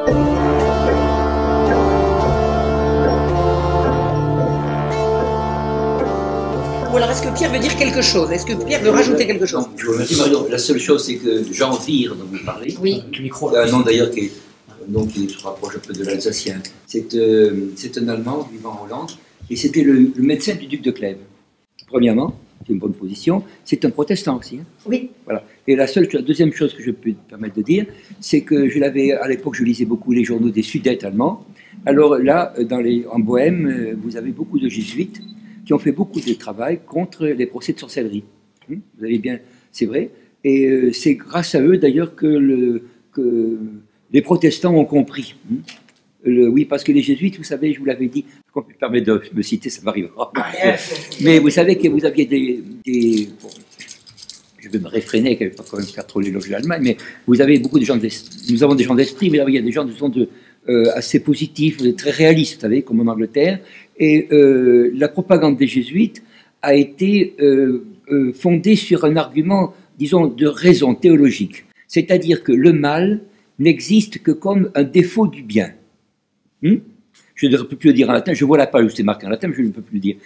Ou alors est-ce que Pierre veut dire quelque chose? Est-ce que Pierre veut rajouter quelque chose? Je vous remercie, Marion. La seule chose, c'est que Jean Vire, dont vous parlez, oui. un nom d'ailleurs qui se rapproche un peu de l'alsacien, c'est un Allemand vivant en Hollande, et c'était le médecin du duc de Clèves. Premièrement, c'est une bonne position, c'est un protestant aussi. Hein. Oui. Voilà. Et la deuxième chose que je peux me permettre de dire, c'est que à l'époque, je lisais beaucoup les journaux des Sudètes allemands. Alors là, en Bohème, vous avez beaucoup de jésuites qui ont fait beaucoup de travail contre les procès de sorcellerie. Vous avez bien, c'est vrai. Et c'est grâce à eux d'ailleurs que les protestants ont compris. Oui, parce que les jésuites, vous savez, je vous l'avais dit, quand je me permets de me citer, ça m'arrivera. Mais vous savez que vous aviez bon, je vais me réfréner, je ne vais pas quand même faire trop l'éloge de l'Allemagne, mais vous avez beaucoup de gens, nous avons des gens d'esprit, mais il y a des gens assez positifs, très réalistes, vous savez, comme en Angleterre. Et la propagande des jésuites a été fondée sur un argument, disons, de raison théologique. C'est-à-dire que le mal n'existe que comme un défaut du bien. Je ne peux plus le dire en latin, je vois la page où c'est marqué en latin, mais je ne peux plus le dire.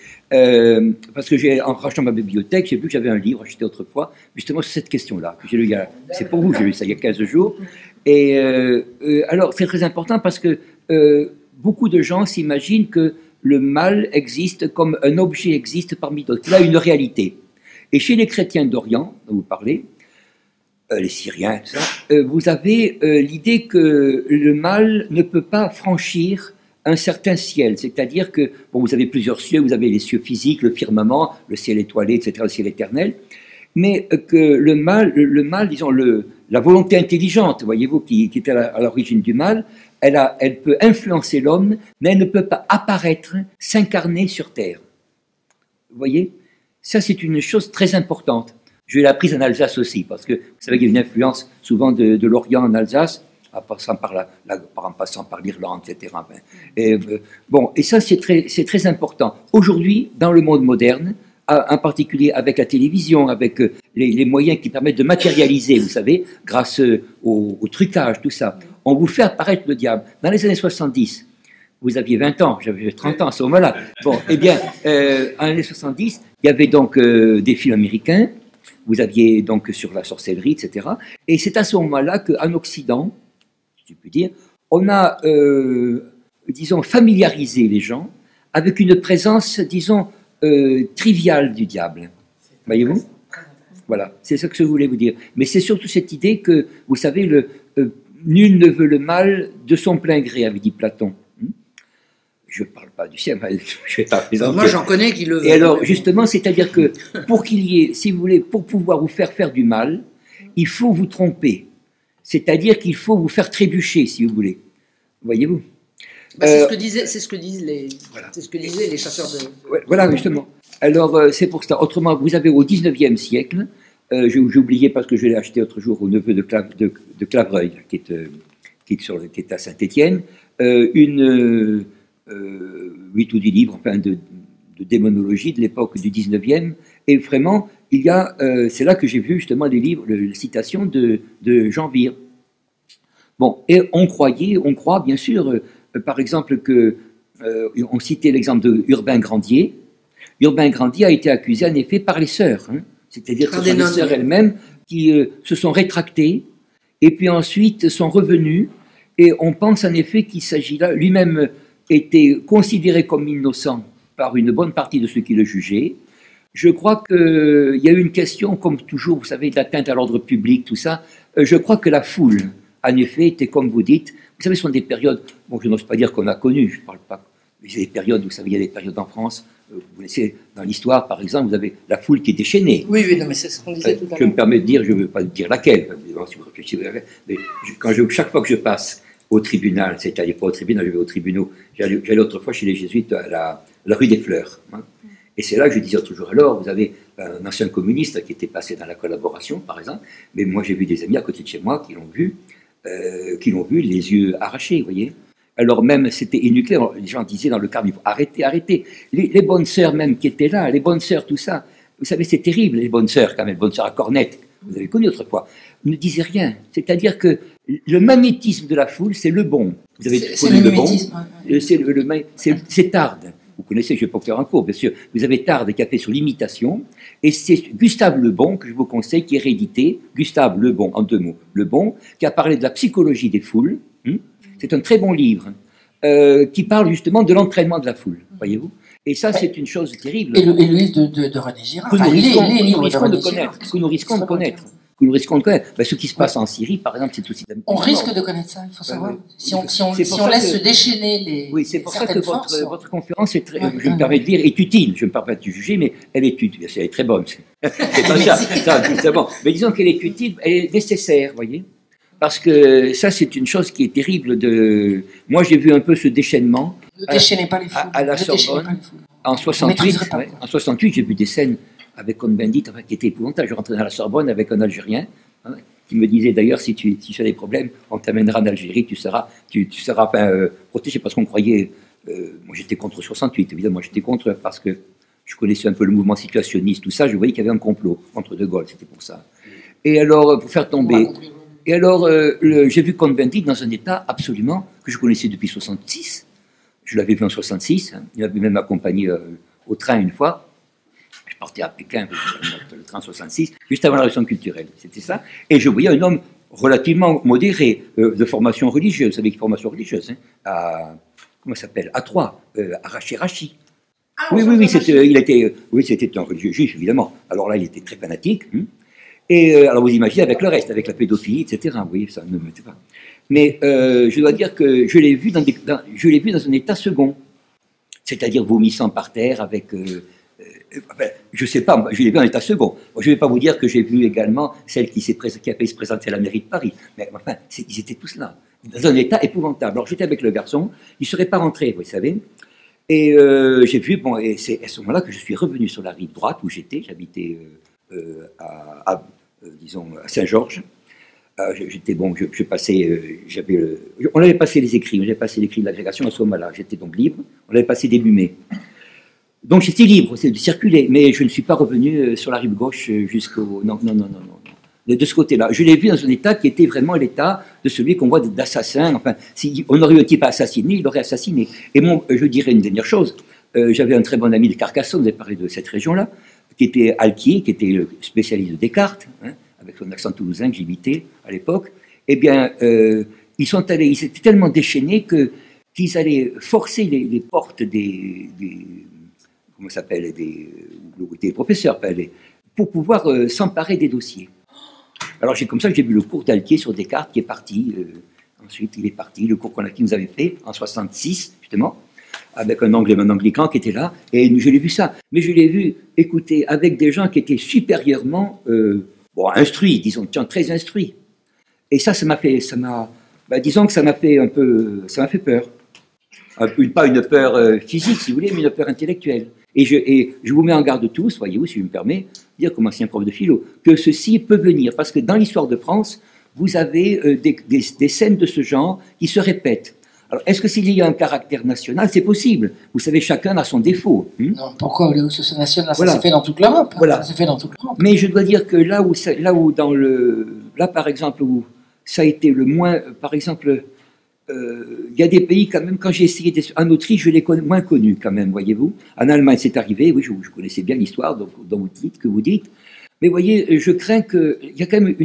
Parce que en rachetant ma bibliothèque, j'ai vu que j'avais un livre acheté autrefois, justement sur cette question-là, que j'ai lu c'est pour vous, j'ai lu ça il y a 15 jours. Et alors, c'est très important parce que beaucoup de gens s'imaginent que le mal existe comme un objet existe parmi d'autres. Là, une réalité. Et chez les chrétiens d'Orient, dont vous parlez, les Syriens, tout ça, vous avez l'idée que le mal ne peut pas franchir un certain ciel. C'est-à-dire que, bon, vous avez plusieurs cieux, vous avez les cieux physiques, le firmament, le ciel étoilé, etc., le ciel éternel, mais que le mal, disons, la volonté intelligente, voyez-vous, qui est à l'origine du mal, elle peut influencer l'homme, mais elle ne peut pas apparaître, s'incarner sur terre. Vous voyez? Ça, c'est une chose très importante. Je l'ai apprise en Alsace aussi, parce que vous savez qu'il y a une influence souvent de l'Orient en Alsace, en passant par l'Irlande, etc. Et ça, c'est très important. Aujourd'hui, dans le monde moderne, en particulier avec la télévision, avec les moyens qui permettent de matérialiser, vous savez, grâce au trucage, tout ça, on vous fait apparaître le diable. Dans les années 70, vous aviez 20 ans, j'avais 30 ans à ce moment-là. Bon, eh bien, en années 70, il y avait donc des films américains, vous aviez donc sur la sorcellerie, etc. Et c'est à ce moment-là qu'en Occident, si je puis dire, on a, disons, familiarisé les gens avec une présence, disons, triviale du diable. Voyez-vous? Voilà, c'est ce que je voulais vous dire. Mais c'est surtout cette idée que, vous savez, nul ne veut le mal de son plein gré, avait dit Platon. Je ne parle pas du ciel, je vais pas présenter. Moi, j'en connais qui le veulent. Et alors, justement, c'est-à-dire que pour qu'il y ait, si vous voulez, pour pouvoir vous faire du mal, il faut vous tromper. C'est-à-dire qu'il faut vous faire trébucher, si vous voulez. Voyez-vous? C'est ce que disaient les chasseurs de... Ouais, voilà, justement. Alors, c'est pour ça. Autrement, vous avez au 19e siècle, j'ai oublié parce que je l'ai acheté l'autre jour au neveu de Clavreuil, qui est à Saint-Étienne, 8 ou 10 livres, enfin, de démonologie de l'époque du 19e, et vraiment, il y a, c'est là que j'ai vu justement les livres, les citations de Jean Vire. Bon, et on croit bien sûr, par exemple, on citait l'exemple de Urbain Grandier. Urbain Grandier a été accusé en effet par les sœurs, hein, c'est-à-dire que ce sont les sœurs elles-mêmes qui se sont rétractées, et puis ensuite sont revenues, et on pense en effet qu'il s'agit là, lui-même était considéré comme innocent par une bonne partie de ceux qui le jugeaient. Je crois qu'il y a eu une question, comme toujours, vous savez, d'atteinte à l'ordre public, tout ça. Je crois que la foule, en effet, était, comme vous dites, vous savez, ce sont des périodes, bon, je n'ose pas dire qu'on a connu, je ne parle pas, mais c'est des périodes, vous savez, il y a des périodes en France, vous laissez, dans l'histoire, par exemple, vous avez la foule qui est déchaînée. Oui, non, mais c'est ce qu'on disait tout à l'heure. Je me permets de dire, je ne veux pas dire laquelle, mais chaque fois que je passe au tribunal, c'est-à-dire pas au tribunal, je vais au tribunal, j'allais autrefois chez les jésuites à la rue des Fleurs, hein. Et c'est là que je disais toujours, alors, vous avez un ancien communiste qui était passé dans la collaboration, par exemple, mais moi j'ai vu des amis à côté de chez moi qui l'ont vu les yeux arrachés, vous voyez. Alors même, c'était innucléaire, les gens disaient dans le cadre, arrêtez. Les bonnes sœurs même qui étaient là, les bonnes sœurs, tout ça, vous savez, c'est terrible, les bonnes sœurs, quand même, les bonnes sœurs à cornette, vous avez connu autrefois. ne disait rien. C'est-à-dire que le magnétisme de la foule, c'est le bon. Vous avez C'est le mimétisme. C'est Tarde. Vous connaissez, je ne vais pas faire un cours, bien sûr. Vous avez Tarde qui a fait sur l'imitation, et c'est Gustave Le Bon, que je vous conseille, qui est réédité. Gustave Le Bon, en 2 mots. Le Bon, qui a parlé de la psychologie des foules. C'est un très bon livre, qui parle justement de l'entraînement de la foule, voyez-vous. Et ça, c'est une chose terrible. Et le livre de René Girard. Que nous risquons de connaître. Que nous risquons de connaître. Ce qui se passe en Syrie, par exemple, c'est aussi... On risque de connaître ça, il faut savoir. Si on laisse se déchaîner les... Oui, c'est pour ça que votre conférence est très, je me permets de dire, est utile. Je ne me permets pas de juger, mais elle est utile. Elle est très bonne. C'est pas ça, justement. Mais disons qu'elle est utile, elle est nécessaire, vous voyez. Parce que ça, c'est une chose qui est terrible. Moi, j'ai vu un peu ce déchaînement. Ne déchaînez pas les foules. À la Sorbonne. En 68, j'ai vu des scènes avec Cohn-Bendit, qui était épouvantable. Je rentrais dans la Sorbonne avec un Algérien, qui me disait d'ailleurs, si tu as des problèmes, on t'amènera en Algérie, tu seras protégé, parce qu'on croyait... moi, j'étais contre 68, évidemment, j'étais contre parce que je connaissais un peu le mouvement situationniste, tout ça, je voyais qu'il y avait un complot contre De Gaulle, c'était pour ça. Et alors, pour faire tomber... Et alors, j'ai vu Cohn-Bendit dans un état absolument que je connaissais depuis 66. Je l'avais vu en 66, il m'avait même accompagné au train une fois. Je partais à Pékin, le train 66, juste avant la révolution culturelle, c'était ça. Et je voyais un homme relativement modéré, de formation religieuse, vous savez quelle formation religieuse, comment ça s'appelle, à Troyes, à Rachi. Oui, c'était un religieux juif, évidemment. Alors là, il était très fanatique. Et alors vous imaginez avec le reste, avec la pédophilie, etc. Vous voyez, ça ne me mettait pas. Mais je dois dire que je l'ai vu dans un état second, c'est-à-dire vomissant par terre avec... je ne sais pas, je l'ai vu en état second. Je ne vais pas vous dire que j'ai vu également celle qui a fait se présenter à la mairie de Paris. Mais enfin, ils étaient tous là, dans un état épouvantable. Alors j'étais avec le garçon, il ne serait pas rentré, vous savez. Et j'ai vu, et c'est à ce moment-là que je suis revenu sur la rive droite où j'habitais disons, à Saint-Georges. Je passais, on avait passé les écrits, de l'agrégation à ce moment-là, j'étais donc libre, on avait passé début mai. Donc j'étais libre, c'est de circuler, mais je ne suis pas revenu sur la rive gauche jusqu'au... Non. De ce côté-là. Je l'ai vu dans un état qui était vraiment l'état de celui qu'on voit d'assassin. Enfin, si on aurait eu un type à assassiner, il aurait assassiné. Et je dirais une dernière chose. J'avais un très bon ami de Carcassonne, vous avez parlé de cette région-là, qui était Alquier, qui était le spécialiste de Descartes, avec son accent toulousain que j'imitais à l'époque. Eh bien, ils étaient tellement déchaînés qu'ils allaient forcer les portes des comment ça s'appelle, des professeurs, pour pouvoir s'emparer des dossiers. Alors c'est comme ça que j'ai vu le cours d'Alquier sur Descartes qui est parti. Ensuite, il est parti, le cours qu'il nous avait fait en 66, justement, avec un anglican qui était là, et je l'ai vu ça. Mais je l'ai vu, écoutez, avec des gens qui étaient supérieurement instruits, disons, très instruits. Et disons que ça m'a fait peur. Pas une peur physique, si vous voulez, mais une peur intellectuelle. Et je vous mets en garde tous, voyez-vous, si je me permets, dire comme ancien prof de philo, que ceci peut venir, parce que dans l'histoire de France, vous avez des scènes de ce genre qui se répètent. Alors, est-ce que s'il y a un caractère national, c'est possible? Vous savez, chacun a son défaut. Non, pourquoi ce national, ça s'est fait dans toute l'Europe. Voilà. Ça s'est fait dans toute l'Europe. Mais je dois dire que là, par exemple, où ça a été le moins, par exemple, il y a des pays quand même, quand j'ai essayé en Autriche, je l'ai moins connu quand même, voyez-vous. En Allemagne, c'est arrivé, oui, je connaissais bien l'histoire que vous dites. Mais voyez, je crains qu'il y a quand même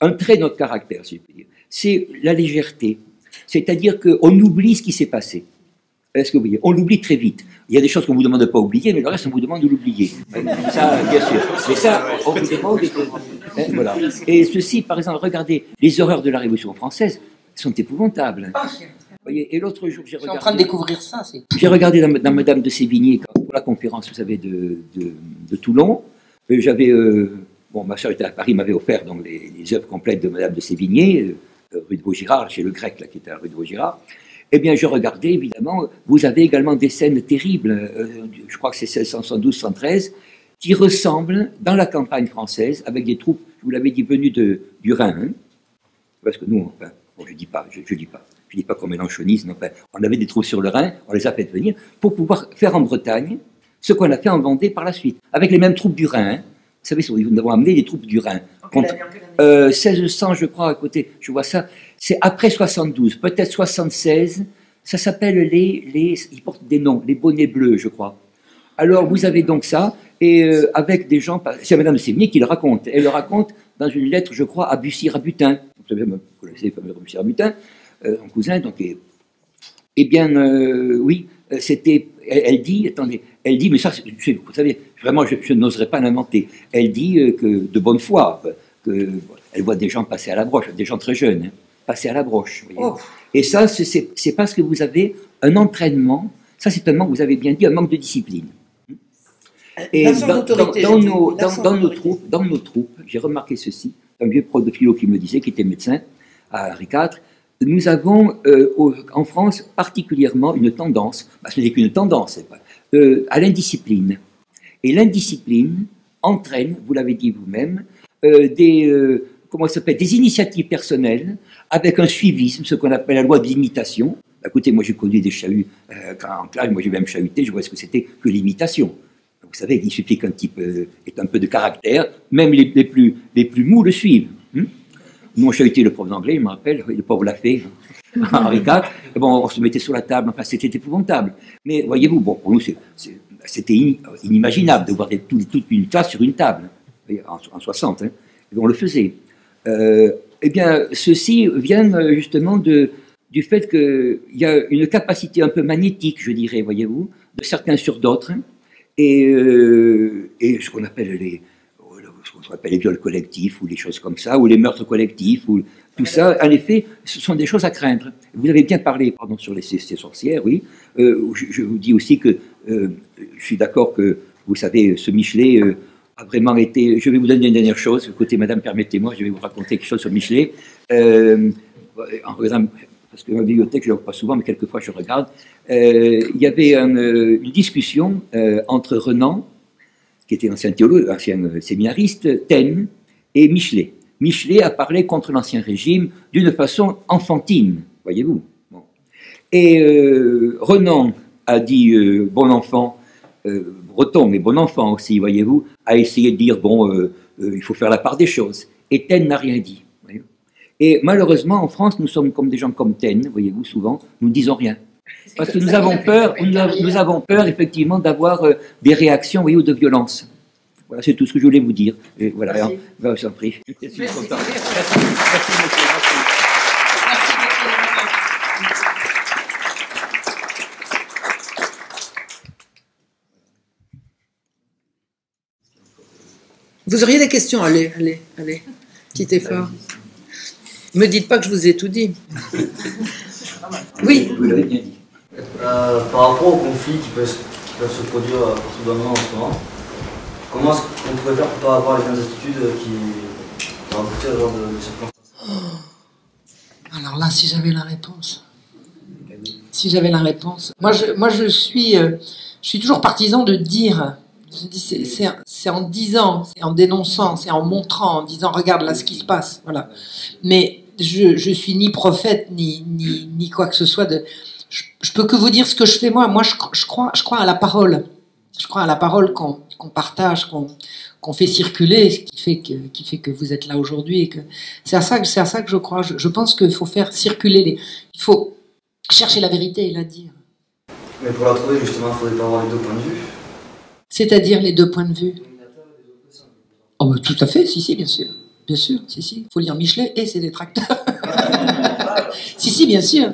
un trait de notre caractère, si je peux dire. C'est la légèreté. C'est-à-dire qu'on oublie ce qui s'est passé. Est-ce que vous voyez? On l'oublie très vite. Il y a des choses qu'on ne vous demande de pas oublier, mais le reste, on vous demande de l'oublier. Ça, bien sûr. Mais ça, on vous demande de... Voilà. Et ceci, par exemple, regardez, les horreurs de la Révolution française sont épouvantables. Voyez, et l'autre jour, je suis en train de découvrir ça. J'ai regardé dans Madame de Sévigné, pour la conférence, vous savez, de Toulon. J'avais... ma soeur était à Paris, m'avait offert donc, les œuvres complètes de Madame de Sévigné, rue de Vaugirard, chez le Grec, là, qui était à la rue de Vaugirard. Eh bien, je regardais, évidemment, vous avez également des scènes terribles, je crois que c'est 1672-113, qui ressemblent, dans la campagne française, avec des troupes, je vous l'avais dit, venues du Rhin, parce que nous, enfin, je dis pas qu'on mélanchonise, mais enfin, on avait des troupes sur le Rhin, on les a fait venir, pour pouvoir faire en Bretagne ce qu'on a fait en Vendée par la suite, avec les mêmes troupes du Rhin, savez, nous avons amené les troupes du Rhin. Contre 1600, je crois, à côté, je vois ça. C'est après 72, peut-être 76. Ça s'appelle ils portent des noms, les bonnets bleus, je crois. Alors, vous avez donc ça, et avec des gens, c'est Madame de Sévigné qui le raconte. Elle le raconte dans une lettre, je crois, à Bussy-Rabutin. Vous connaissez le fameux Bussy-Rabutin, mon cousin, donc. Eh bien, oui, c'était. Elle dit, attendez, elle dit, mais ça, vous savez, vraiment, je n'oserais pas l'inventer. Elle dit que de bonne foi, elle voit des gens passer à la broche, des gens très jeunes, hein, passer à la broche. Vous voyez. Oh. Et ça, c'est parce que vous avez un entraînement. Ça, c'est un manque, vous avez bien dit, un manque de discipline. Et dans nos troupes, j'ai remarqué ceci, un vieux prof de philo qui me disait, qui était médecin à Henri IV, nous avons en France particulièrement une tendance, ce n'est qu'une tendance, à l'indiscipline. Et l'indiscipline entraîne, vous l'avez dit vous-même, des initiatives personnelles avec un suivisme, ce qu'on appelle la loi de l'imitation. Écoutez, moi j'ai connu des chahuts en classe, moi j'ai même chahuté, je vois ce que c'était que l'imitation. Vous savez, il suffit qu'un type ait un peu de caractère, même les plus mous le suivent. Nous, on chahutait le prof d'anglais, je me rappelle, le pauvre l'a fait, Henri IV. Bon, on se mettait sur la table, enfin, c'était épouvantable. Mais voyez-vous, bon, pour nous, c'était inimaginable de voir toute une classe sur une table, en 60, hein, et on le faisait. Eh bien, ceci vient justement du fait qu'il y a une capacité un peu magnétique, je dirais, voyez-vous, de certains sur d'autres, et ce qu'on appelle les viols collectifs ou les choses comme ça, ou les meurtres collectifs, ou tout ça, en effet, ce sont des choses à craindre. Vous avez bien parlé, pardon, sur ces sorcières, oui. Je vous dis aussi que je suis d'accord que, vous savez, ce Michelet a vraiment été... Je vais vous donner une dernière chose. Écoutez, madame, permettez-moi, je vais vous raconter quelque chose sur Michelet. En regardant, parce que dans la bibliothèque, je ne le vois pas souvent, mais quelquefois je regarde. Il y avait une discussion entre Renan, qui était ancien théologue, ancien séminariste, Taine et Michelet. Michelet a parlé contre l'Ancien Régime d'une façon enfantine, voyez-vous. Bon. Et Renan a dit, bon enfant, breton, mais bon enfant aussi, voyez-vous, a essayé de dire, bon, il faut faire la part des choses. Et Taine n'a rien dit. Voyez-vous. Et malheureusement, en France, nous sommes comme des gens comme Taine, voyez-vous, souvent, nous ne disons rien. Parce que nous avons peur, effectivement, d'avoir des réactions, voyez, ou de violence. Voilà, c'est tout ce que je voulais vous dire. Et voilà, je vous en prie. Je suis content. Merci, monsieur. Vous auriez des questions? Allez. Petit effort. Ne me dites pas que je vous ai tout dit. Oui. Vous l'avez bien dit. Par rapport aux conflits qui peuvent se produire partout dans le monde en ce moment, comment est-ce qu'on pourrait faire pour ne pas avoir les mêmes attitudes qui vont aboutir à ce genre de circonstances? Alors là, si j'avais la réponse. Moi, je suis toujours partisan de dire. C'est en disant, c'est en dénonçant, c'est en montrant, en disant regarde là ce qui se passe. Voilà. Mais je suis ni prophète ni quoi que ce soit de. Je peux que vous dire ce que je fais moi. Moi, je crois à la parole. Je crois à la parole qu'on partage, qu'on fait circuler, ce qui fait que vous êtes là aujourd'hui. Et que c'est à ça que je crois. Je pense qu'il faut faire circuler il faut chercher la vérité et la dire. Mais pour la trouver, justement, il faudrait pas avoir les deux points de vue. C'est-à-dire les deux points de vue. Oh, tout à fait, si, bien sûr. Bien sûr, si. Il faut lire Michelet et ses détracteurs. si, bien sûr.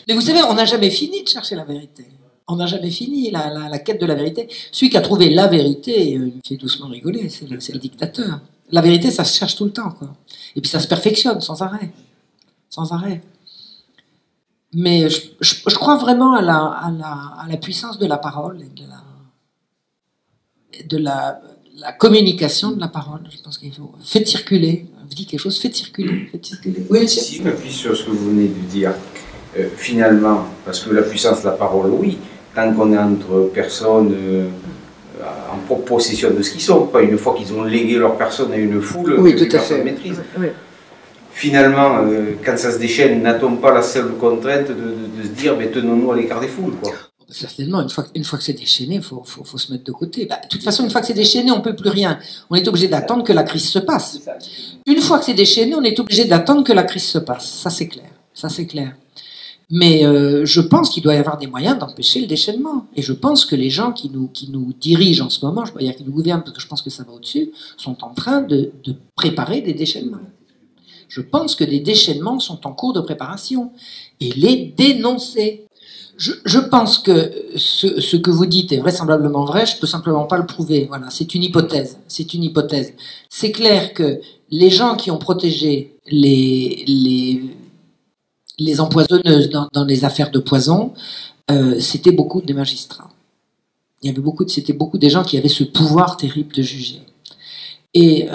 Mais vous savez, on n'a jamais fini de chercher la vérité. On n'a jamais fini la quête de la vérité. Celui qui a trouvé la vérité, il me fait doucement rigoler, c'est le dictateur. La vérité, ça se cherche tout le temps, quoi. Et puis ça se perfectionne sans arrêt. Mais je crois vraiment à la puissance de la parole et de la communication de la parole. Je pense qu'il faut... Faites circuler. Vous dites quelque chose, faites circuler. Oui, monsieur. Si je m'appuie sur ce que vous venez de dire, finalement, parce que la puissance de la parole, oui, tant qu'on est entre personnes en possession de ce qu'ils sont, pas une fois qu'ils ont légué leur personne à une foule, oui, que tout à fait. Maîtrise. Oui. Finalement, quand ça se déchaîne, n'a-t-on pas la seule contrainte de se dire, mais tenons-nous à l'écart des foules, quoi. Certainement, une fois que c'est déchaîné, il faut se mettre de côté. Bah, de toute façon, une fois que c'est déchaîné, on ne peut plus rien. On est obligé d'attendre que la crise se passe. Une fois que c'est déchaîné, on est obligé d'attendre que la crise se passe. Ça, c'est clair. Ça, c'est clair. Mais je pense qu'il doit y avoir des moyens d'empêcher le déchaînement. Et je pense que les gens qui nous dirigent en ce moment, je ne veux pas dire qui nous gouvernent, parce que je pense que ça va au-dessus, sont en train de préparer des déchaînements. Je pense que des déchaînements sont en cours de préparation. Et les dénoncer. Je pense que ce que vous dites est vraisemblablement vrai, je peux simplement pas le prouver. Voilà, c'est une hypothèse. C'est une hypothèse. C'est clair que les gens qui ont protégé les empoisonneuses dans les affaires de poison, c'était beaucoup des magistrats. C'était beaucoup des gens qui avaient ce pouvoir terrible de juger. Et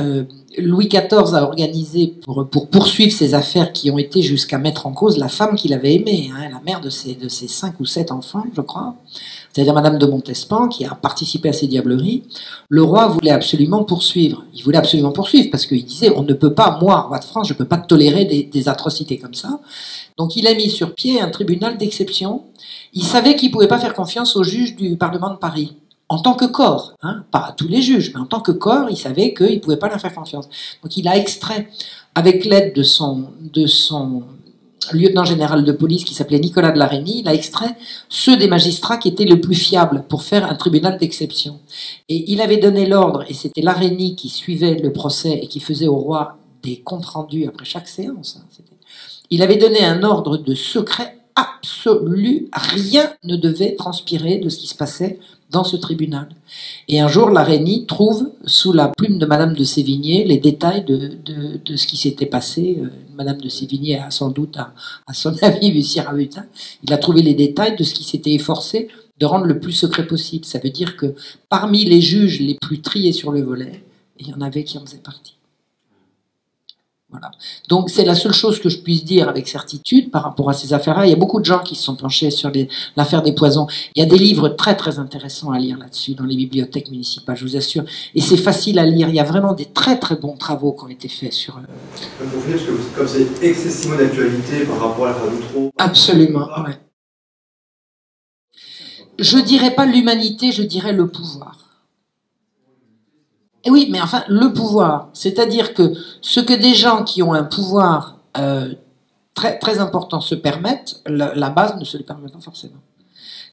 Louis XIV a organisé pour poursuivre ces affaires qui ont été jusqu'à mettre en cause la femme qu'il avait aimée, hein, la mère de ses 5 ou 7 enfants, je crois, c'est-à-dire Madame de Montespan, qui a participé à ces diableries. Le roi voulait absolument poursuivre. Il voulait absolument poursuivre parce qu'il disait on ne peut pas, moi, roi de France, je ne peux pas tolérer des atrocités comme ça. Donc il a mis sur pied un tribunal d'exception. Il savait qu'il ne pouvait pas faire confiance aux juges du Parlement de Paris. En tant que corps, hein, pas à tous les juges, mais en tant que corps, il savait qu'il ne pouvait pas leur faire confiance. Donc il a extrait, avec l'aide de son lieutenant général de police qui s'appelait Nicolas de la Reynie, il a extrait ceux des magistrats qui étaient le plus fiables pour faire un tribunal d'exception. Et il avait donné l'ordre, et c'était la Reynie qui suivait le procès et qui faisait au roi des comptes rendus après chaque séance. Hein, il avait donné un ordre de secret absolu, rien ne devait transpirer de ce qui se passait dans ce tribunal. Et un jour, la Reynie trouve, sous la plume de Madame de Sévigné, les détails de ce qui s'était passé. Madame de Sévigné a sans doute, à son avis, Bussy Rabutin, il a trouvé les détails de ce qui s'était efforcé de rendre le plus secret possible. Ça veut dire que parmi les juges les plus triés sur le volet, il y en avait qui en faisaient partie. Voilà. Donc c'est la seule chose que je puisse dire avec certitude par rapport à ces affaires-là. Il y a beaucoup de gens qui se sont penchés sur l'affaire des poisons. Il y a des livres très très intéressants à lire là-dessus dans les bibliothèques municipales, je vous assure. Et c'est facile à lire. Il y a vraiment des très très bons travaux qui ont été faits sur... Pour finir, parce que comme c'est excessivement d'actualité par rapport à l'affaire d'Outreau... Absolument, ouais. Je dirais pas l'humanité, je dirais le pouvoir. Et oui, mais enfin, le pouvoir, c'est-à-dire que ce que des gens qui ont un pouvoir très, très important se permettent, la base ne se le permet pas forcément.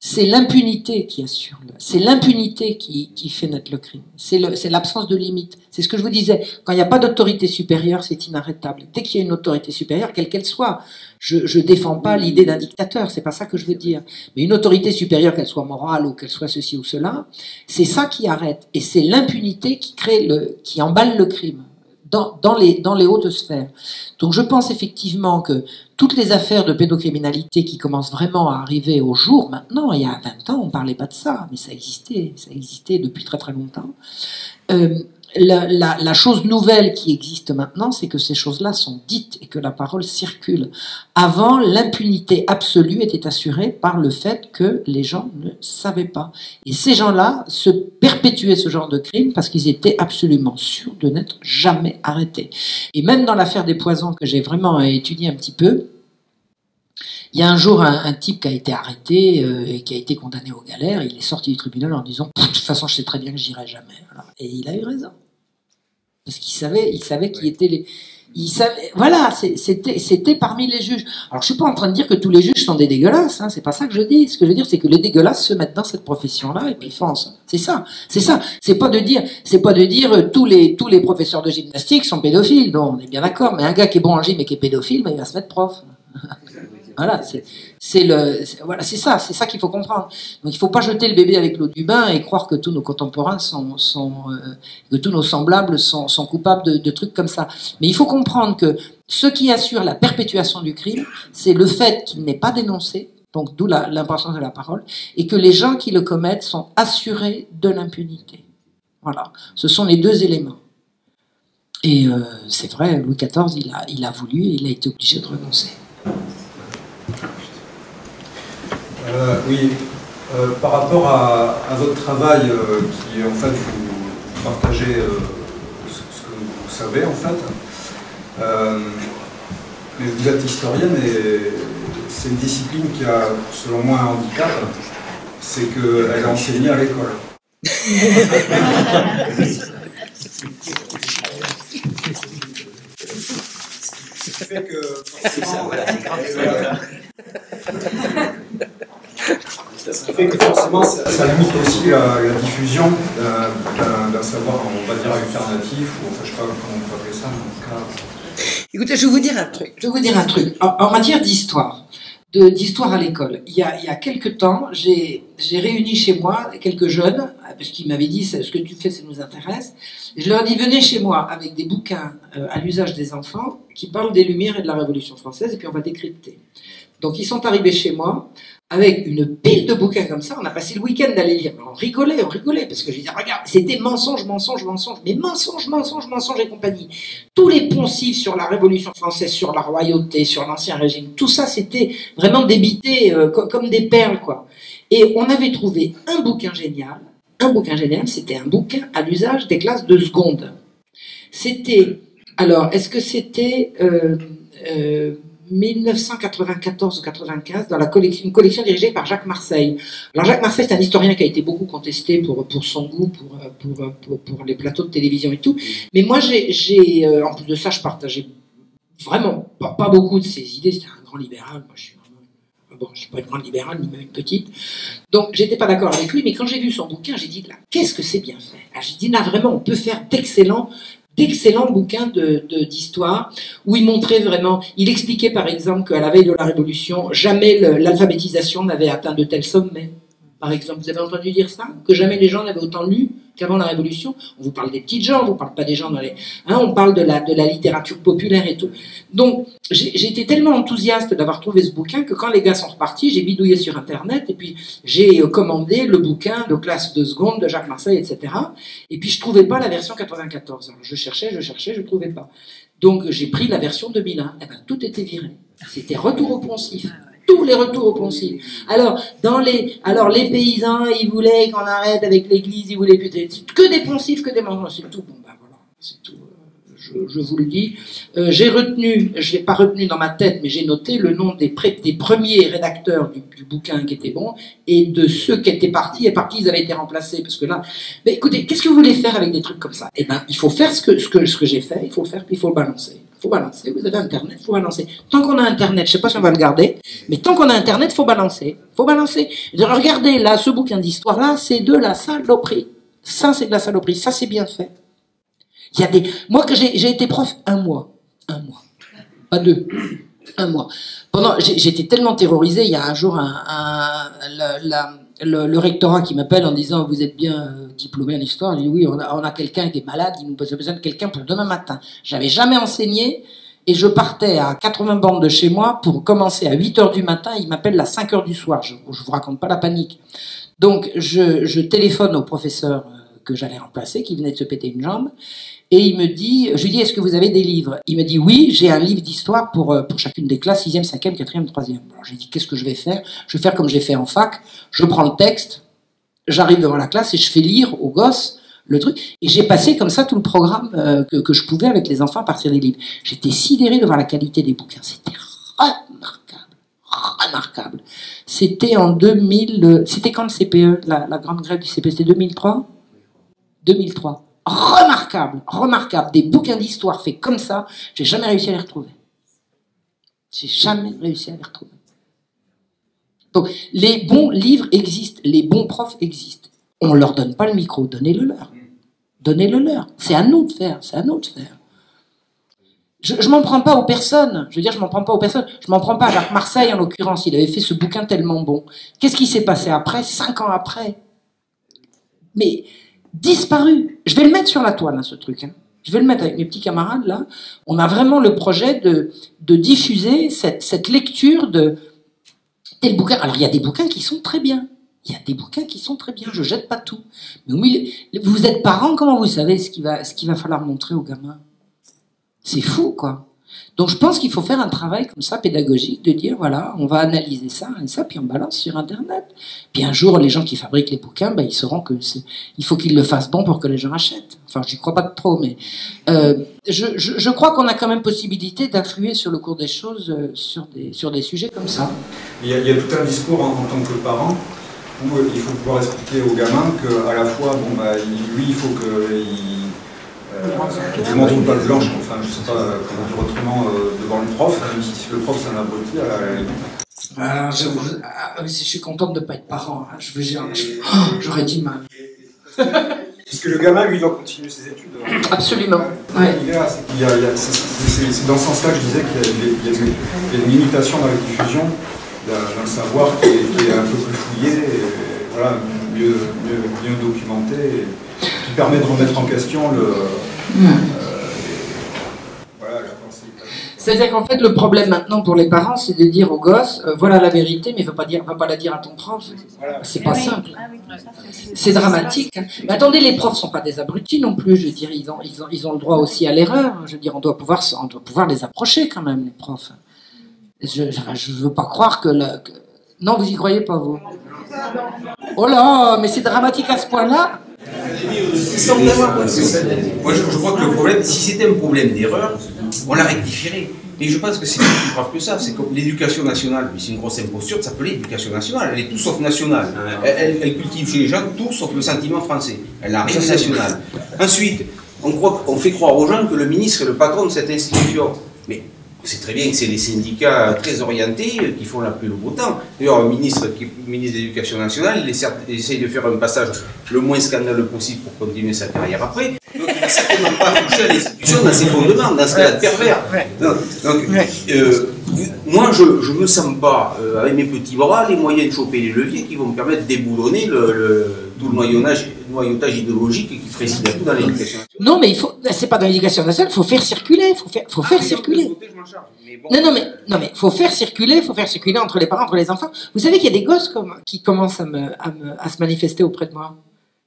C'est l'impunité qui assure, c'est l'impunité qui fait naître le crime, c'est l'absence de limite. C'est ce que je vous disais, quand il n'y a pas d'autorité supérieure, c'est inarrêtable. Dès qu'il y a une autorité supérieure, quelle qu'elle soit, je défends pas l'idée d'un dictateur, c'est pas ça que je veux dire. Mais une autorité supérieure, qu'elle soit morale ou qu'elle soit ceci ou cela, c'est ça qui arrête. Et c'est l'impunité qui emballe le crime dans les hautes sphères. Donc je pense effectivement que toutes les affaires de pédocriminalité qui commencent vraiment à arriver au jour maintenant, il y a 20 ans, on parlait pas de ça, mais ça existait depuis très très longtemps. La chose nouvelle qui existe maintenant, c'est que ces choses-là sont dites et que la parole circule. Avant, l'impunité absolue était assurée par le fait que les gens ne savaient pas. Et ces gens-là se perpétuaient ce genre de crime parce qu'ils étaient absolument sûrs de n'être jamais arrêtés. Et même dans l'affaire des poisons que j'ai vraiment étudié un petit peu, il y a un jour un type qui a été arrêté et qui a été condamné aux galères. Il est sorti du tribunal en disant « De toute façon, je sais très bien que j'irai jamais. » Et il a eu raison. Parce qu'il savait qui étaient les... Voilà, c'était parmi les juges. Alors, je suis pas en train de dire que tous les juges sont des dégueulasses, hein, c'est pas ça que je dis. Ce que je veux dire, c'est que les dégueulasses se mettent dans cette profession-là et puis foncent. C'est ça. C'est pas de dire tous les professeurs de gymnastique sont pédophiles. Non, on est bien d'accord. Mais un gars qui est bon en gym et qui est pédophile, ben, il va se mettre prof. Voilà, c'est ça qu'il faut comprendre. Donc il ne faut pas jeter le bébé avec l'eau du bain et croire que tous nos contemporains que tous nos semblables sont coupables de trucs comme ça. Mais il faut comprendre que ce qui assure la perpétuation du crime, c'est le fait qu'il n'est pas dénoncé, donc d'où l'importance de la parole, et que les gens qui le commettent sont assurés de l'impunité. Voilà, ce sont les deux éléments. Et c'est vrai, Louis XIV, il a voulu et il a été obligé de renoncer. Oui, par rapport à votre travail, qui en fait vous partagez ce que vous savez en fait, mais vous êtes historienne et c'est une discipline qui a selon moi un handicap, c'est qu'elle enseignait à l'école. Ce qui fait que forcément, ça limite aussi la diffusion d'un savoir, on va dire, alternatif, ou enfin, je ne sais pas comment on peut appeler ça, mais en tout cas... Écoutez, je vais vous dire un truc. Je vais vous dire un truc. En matière d'histoire, d'histoire à l'école, il y a quelque temps, j'ai réuni chez moi quelques jeunes, parce qu'ils m'avaient dit, ce que tu fais, ça nous intéresse. Et je leur ai dit, venez chez moi avec des bouquins à l'usage des enfants qui parlent des Lumières et de la Révolution française, et puis on va décrypter. Donc ils sont arrivés chez moi avec une pile de bouquins comme ça. On a passé le week-end d'aller lire. On rigolait, parce que je disais, regarde, c'était mensonge, mais mensonge et compagnie. Tous les poncifs sur la Révolution française, sur la royauté, sur l'Ancien Régime, tout ça, c'était vraiment débité comme des perles, quoi. Et on avait trouvé un bouquin génial, c'était un bouquin à l'usage des classes de seconde. C'était, alors, est-ce que c'était 1994 ou 95, dans une collection dirigée par Jacques Marseille. Alors Jacques Marseille, c'est un historien qui a été beaucoup contesté pour son goût pour les plateaux de télévision et tout. Mais moi, en plus de ça, je partageais vraiment pas beaucoup de ses idées. C'était un grand libéral. Moi, je suis pas une grande libérale, ni même une petite. Donc, j'étais pas d'accord avec lui, mais quand j'ai vu son bouquin, j'ai dit, là, qu'est-ce que c'est bien fait? J'ai dit, là, vraiment, on peut faire d'excellents bouquins d'histoire, où il montrait vraiment, il expliquait par exemple qu'à la veille de la Révolution, jamais l'alphabétisation n'avait atteint de tels sommets. Par exemple, vous avez entendu dire ça? Que jamais les gens n'avaient autant lu qu'avant la Révolution? On vous parle des petites gens, on vous parle pas des gens dans les... on parle de la littérature populaire et tout. Donc, j'ai été tellement enthousiaste d'avoir trouvé ce bouquin que quand les gars sont repartis, j'ai bidouillé sur Internet et puis j'ai commandé le bouquin de classe de seconde de Jacques Marseille, etc. Et puis je trouvais pas la version 94. Alors, je cherchais, je trouvais pas. Donc, j'ai pris la version 2001. Eh ben, tout était viré. C'était retour au poncif. Tous les retours au poncif. Alors, les paysans, ils voulaient qu'on arrête avec l'église, ils voulaient que des poncifs, que des mensonges, c'est tout. Bon, ben voilà, c'est tout. Je vous le dis. Je l'ai pas retenu dans ma tête, mais j'ai noté le nom des premiers rédacteurs du bouquin qui était bon, et de ceux qui étaient partis et par qui ils avaient été remplacés. Parce que là, mais écoutez, qu'est-ce que vous voulez faire avec des trucs comme ça? Eh ben, il faut faire ce que j'ai fait, il faut le faire, puis il faut le balancer. Faut balancer, vous avez Internet, faut balancer. Tant qu'on a Internet, je sais pas si on va le garder, mais tant qu'on a Internet, faut balancer. Faut balancer. Regardez, là, ce bouquin d'histoire-là, c'est de la saloperie. Ça, c'est de la saloperie. Ça, c'est bien fait. Il y a moi, que j'ai été prof un mois. Pas 2. 1 mois. J'étais tellement terrorisé, il y a un jour le rectorat qui m'appelle en disant, vous êtes bien diplômé en histoire? Je dis oui, on a quelqu'un qui est malade, il nous a besoin de quelqu'un pour demain matin. J'avais jamais enseigné et je partais à 80 bornes de chez moi pour commencer à 8h du matin, il m'appelle à 5h du soir. Je vous raconte pas la panique. Donc je téléphone au professeur que j'allais remplacer, qui venait de se péter une jambe, et je lui dis, est-ce que vous avez des livres? Il me dit, oui, j'ai un livre d'histoire pour chacune des classes, 6e, 5e, 4e, 3e. Alors j'ai dit, qu'est-ce que je vais faire? Je vais faire comme j'ai fait en fac, je prends le texte, j'arrive devant la classe et je fais lire aux gosses le truc. Et j'ai passé comme ça tout le programme que je pouvais avec les enfants à partir des livres. J'étais sidéré devant la qualité des bouquins. C'était remarquable. C'était en 2000... C'était quand le CPE, la grande grève du CPE? C'était 2003 2003. Remarquable. Des bouquins d'histoire faits comme ça, j'ai jamais réussi à les retrouver. Donc, les bons livres existent, les bons profs existent. On leur donne pas le micro, donnez-le leur. C'est à nous de faire, Je m'en prends pas aux personnes. Je m'en prends pas à Jacques Marseille, en l'occurrence. Il avait fait ce bouquin tellement bon. Qu'est-ce qui s'est passé après, 5 ans après? Mais, disparu. Je vais le mettre sur la toile, ce truc. Je vais le mettre avec mes petits camarades, là. On a vraiment le projet de diffuser cette lecture de tel bouquin. Alors, il y a des bouquins qui sont très bien. Je jette pas tout. Mais vous êtes parents, comment vous savez ce qu'il va falloir montrer aux gamins? C'est fou, quoi. Donc je pense qu'il faut faire un travail comme ça, pédagogique, de dire, voilà, on va analyser ça, et ça, puis on balance sur Internet. Puis un jour, les gens qui fabriquent les bouquins, ils sauront il faut qu'ils le fassent bon pour que les gens achètent. Enfin, j'y crois pas trop, mais je crois qu'on a quand même possibilité d'influer sur le cours des choses sur des sujets comme ça. Il y a tout un discours en tant que parent où il faut pouvoir expliquer au gamin qu'à la fois, bon, bah, lui, il faut qu'il démontre une page blanche, enfin, je sais pas comment dire autrement, devant le prof, même si le prof c'est un abruti, à la limite. Je suis contente de ne pas être parent. Hein. J'aurais dit mal. Parce que le gamin, lui, doit continuer ses études. Absolument. Ouais. C'est dans ce sens-là que je disais qu'il y a une limitation dans la diffusion d'un savoir qui est un peu plus fouillé, et, voilà, mieux documenté, et qui permet de remettre en question voilà, la pensée. C'est-à-dire qu'en fait, le problème maintenant pour les parents, c'est de dire aux gosses, voilà la vérité, mais va pas la dire à ton prof. Voilà. C'est pas simple. C'est dramatique. Mais attendez, les profs sont pas des abrutis non plus. Je veux dire, ils ont le droit aussi à l'erreur. Je veux dire, on doit pouvoir les approcher quand même, les profs. Je veux pas croire que non, vous y croyez pas, vous? Oh là, mais c'est dramatique à ce point-là. Moi, je crois que le problème, si c'était un problème d'erreur, on la rectifierait. Mais je pense que c'est plus grave que ça. C'est comme l'éducation nationale, c'est une grosse imposture de s'appeler l'éducation nationale. Elle est tout sauf nationale. Elle cultive chez les gens tout sauf le sentiment français. Elle n'a rien de national. Ensuite, on fait croire aux gens que le ministre est le patron de cette institution. Mais on sait très bien que c'est les syndicats très orientés qui font la pluie le beau temps. D'ailleurs, le ministre de l'Éducation nationale, il essaye de faire un passage le moins scandaleux possible pour continuer sa carrière après. Donc, il n'a certainement pas touché à l'institution dans ses fondements, dans ce cas-là de pervers. Moi, je ne me sens pas, avec mes petits bras, les moyens de choper les leviers qui vont me permettre de déboulonner tout le noyautage idéologique qui préside à tout dans l'éducation. Non, mais c'est pas dans l'éducation nationale, il faut faire circuler, faut faire circuler. Non, mais faut faire circuler entre les parents, entre les enfants. Vous savez qu'il y a des gosses qui commencent à se manifester auprès de moi,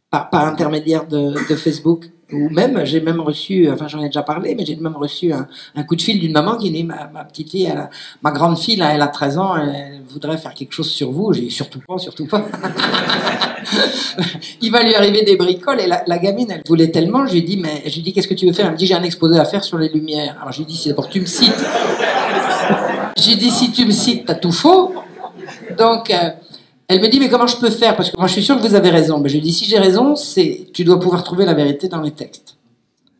par intermédiaire de Facebook. Ou même, j'ai même reçu, enfin j'en ai déjà parlé, mais j'ai même reçu un coup de fil d'une maman qui dit, ma petite fille, ma grande fille, là, elle a 13 ans, elle voudrait faire quelque chose sur vous. J'ai dit, surtout pas. Il va lui arriver des bricoles, et la gamine, elle voulait tellement, je lui ai dit, qu'est-ce que tu veux faire? Elle me dit, j'ai un exposé à faire sur les lumières. Alors je lui ai dit, c'est d'abord, tu me cites. J'ai dit, si tu me cites, t'as tout faux. Donc, elle me dit, mais comment je peux faire? Parce que moi, je suis sûre que vous avez raison. Ben, je lui dis, si j'ai raison, tu dois pouvoir trouver la vérité dans les textes.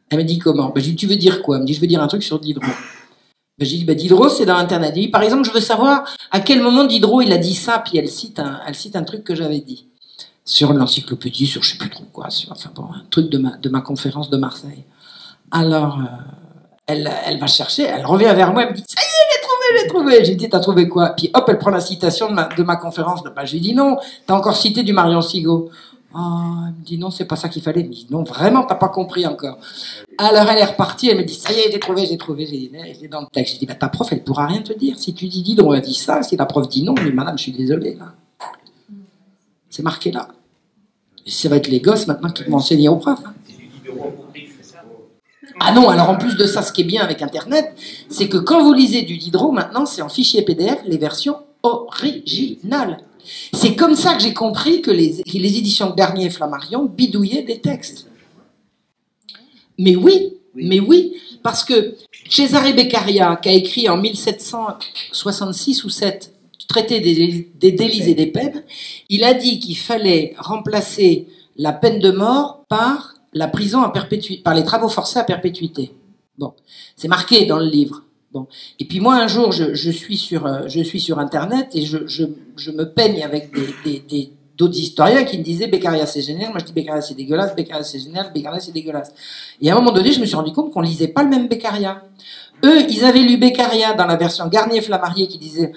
Elle me dit, comment? Ben, je lui dis, tu veux dire quoi? Elle me dit, je veux dire un truc sur Diderot. Ben, j'ai dit, ben, Diderot, c'est dans Internet. Elle dit, par exemple, je veux savoir à quel moment Diderot, il a dit ça, puis elle cite un truc que j'avais dit. Sur l'encyclopédie, sur je sais plus trop quoi, enfin bon, un truc de ma conférence de Marseille. Alors, elle va chercher, elle revient vers moi, elle me dit, ça y est, j'ai trouvé. J'ai dit, t'as trouvé quoi? Puis hop, elle prend la citation de ma conférence. Ben, je lui dis, non, t'as encore cité du Marion Sigaud. Oh, elle me dit, non, c'est pas ça qu'il fallait. Elle me dit, non, vraiment, t'as pas compris encore. Alors, elle est repartie, elle me dit, ça y est, j'ai trouvé. J'ai dit, c'est dans le texte. Je dis, bah, ta prof, elle pourra rien te dire. Si tu dis Diderot a dit ça, si la prof dit non, mais madame, je suis désolée, là. C'est marqué là. Et ça va être les gosses maintenant qui vont enseigner aux profs. Hein. Ah non, alors en plus de ça, ce qui est bien avec Internet, c'est que quand vous lisez du Diderot, maintenant, c'est en fichier PDF, les versions originales. C'est comme ça que j'ai compris que les éditions Garnier et Flammarion bidouillaient des textes. Mais oui, parce que Cesare Beccaria, qui a écrit en 1766 ou 7, traité des délits et des peines, il a dit qu'il fallait remplacer la peine de mort par la prison à perpétuité, par les travaux forcés à perpétuité. Bon, c'est marqué dans le livre. Bon, et puis moi un jour je suis sur Internet et je me peigne avec d'autres historiens qui me disaient Beccaria c'est génial, moi je dis Beccaria c'est dégueulasse, Beccaria c'est génial, Beccaria c'est dégueulasse. Et à un moment donné je me suis rendu compte qu'on lisait pas le même Beccaria. Eux, ils avaient lu Beccaria dans la version Garnier-Flammarion qui disait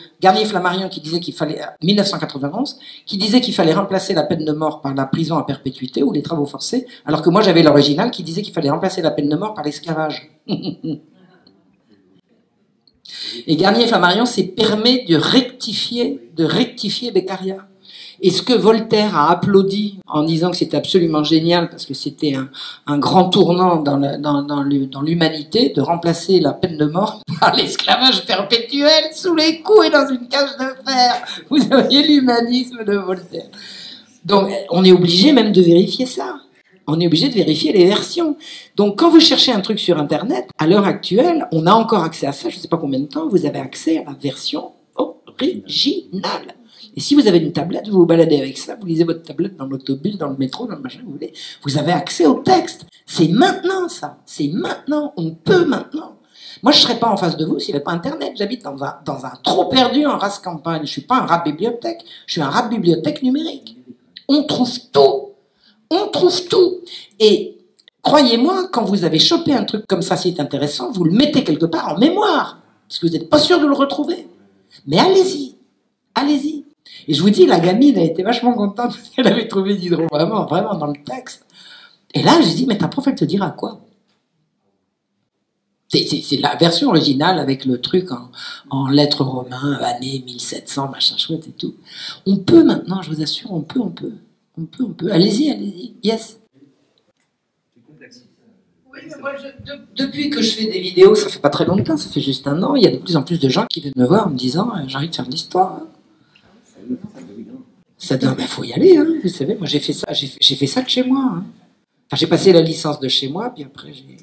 qu'il fallait, 1991, qui disait qu'il fallait remplacer la peine de mort par la prison à perpétuité ou les travaux forcés, alors que moi j'avais l'original qui disait qu'il fallait remplacer la peine de mort par l'esclavage. Et Garnier-Flammarion s'est permis de rectifier Beccaria. Et ce que Voltaire a applaudi en disant que c'était absolument génial, parce que c'était un grand tournant dans l'humanité, de remplacer la peine de mort par l'esclavage perpétuel sous les coups et dans une cage de fer. Vous voyez l'humanisme de Voltaire. Donc on est obligé même de vérifier ça. On est obligé de vérifier les versions. Donc quand vous cherchez un truc sur Internet, à l'heure actuelle, on a encore accès à ça, je ne sais pas combien de temps, vous avez accès à la version originale. Et si vous avez une tablette, vous vous baladez avec ça, vous lisez votre tablette dans l'autobus, dans le métro, dans le machin que vous voulez, vous avez accès au texte. C'est maintenant ça, c'est maintenant, on peut maintenant. Moi, je ne serais pas en face de vous s'il n'y avait pas Internet. J'habite dans un trop perdu en race campagne. Je ne suis pas un rat bibliothèque, je suis un rat bibliothèque numérique. On trouve tout. On trouve tout. Et croyez-moi, quand vous avez chopé un truc comme ça, c'est intéressant, vous le mettez quelque part en mémoire, parce que vous n'êtes pas sûr de le retrouver. Mais allez-y, allez-y. Et je vous dis, la gamine a été vachement contente parce qu'elle avait trouvé Diderot vraiment, vraiment dans le texte. Et là, je dis, mais ta prof, elle te dira quoi? C'est la version originale avec le truc en lettres romaines, année 1700, machin chouette et tout. On peut maintenant, je vous assure, on peut. Allez-y, allez-y. Yes. Oui, mais moi, depuis que je fais des vidéos, ça fait pas très longtemps, ça fait juste 1 an, il y a de plus en plus de gens qui viennent me voir en me disant j'ai envie de faire de l'histoire. Ça donne, il faut y aller, hein, vous savez, moi j'ai fait ça de chez moi. Hein. Enfin, j'ai passé la licence de chez moi, puis après j'ai...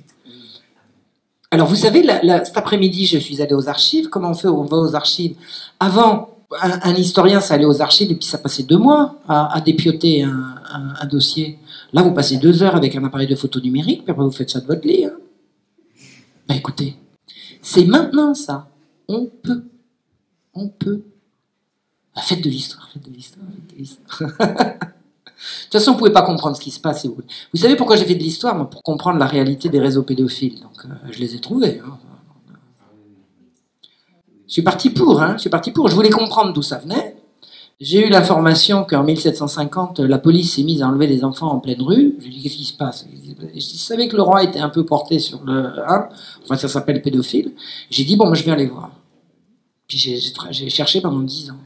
Alors, vous savez, cet après-midi, je suis allé aux archives. Comment on fait? On va aux archives. Avant, un historien, ça allait aux archives et puis ça passait 2 mois à dépioter un dossier. Là, vous passez 2 heures avec un appareil de photo numérique, puis après, vous faites ça de votre lit. Hein. Ben, écoutez, c'est maintenant, ça. On peut. Ben, faites de l'histoire, faites de l'histoire. De toute façon, vous ne pouvez pas comprendre ce qui se passe. Vous savez pourquoi j'ai fait de l'histoire? Moi, pour comprendre la réalité des réseaux pédophiles. Donc, je les ai trouvés. Hein. Je suis parti pour. Je voulais comprendre d'où ça venait. J'ai eu l'information qu'en 1750, la police s'est mise à enlever des enfants en pleine rue. Je lui ai dit, qu'est-ce qui se passe? Je savais que le roi était un peu porté sur le... Hein, enfin, ça s'appelle pédophile. J'ai dit, bon, moi, je vais aller voir. Puis j'ai cherché pendant 10 ans.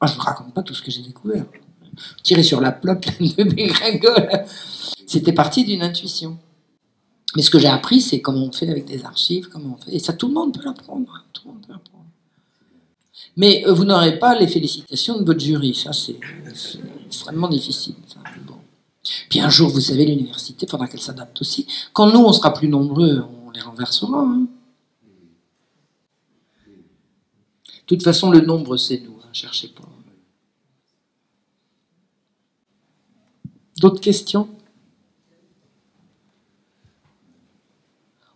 Ah, je ne vous raconte pas tout ce que j'ai découvert. Tirer sur la plotte de dégringole. C'était parti d'une intuition. Mais ce que j'ai appris, c'est comment on fait avec des archives, comment on fait. Et ça, tout le monde peut l'apprendre. Tout le monde peut l'apprendre. Mais vous n'aurez pas les félicitations de votre jury. Ça, c'est extrêmement difficile. Ça. Bon. Puis un jour, vous savez, l'université, il faudra qu'elle s'adapte aussi. Quand nous, on sera plus nombreux, on les renversera. Hein. De toute façon, le nombre, c'est nous. Hein, cherchez pas. D'autres questions?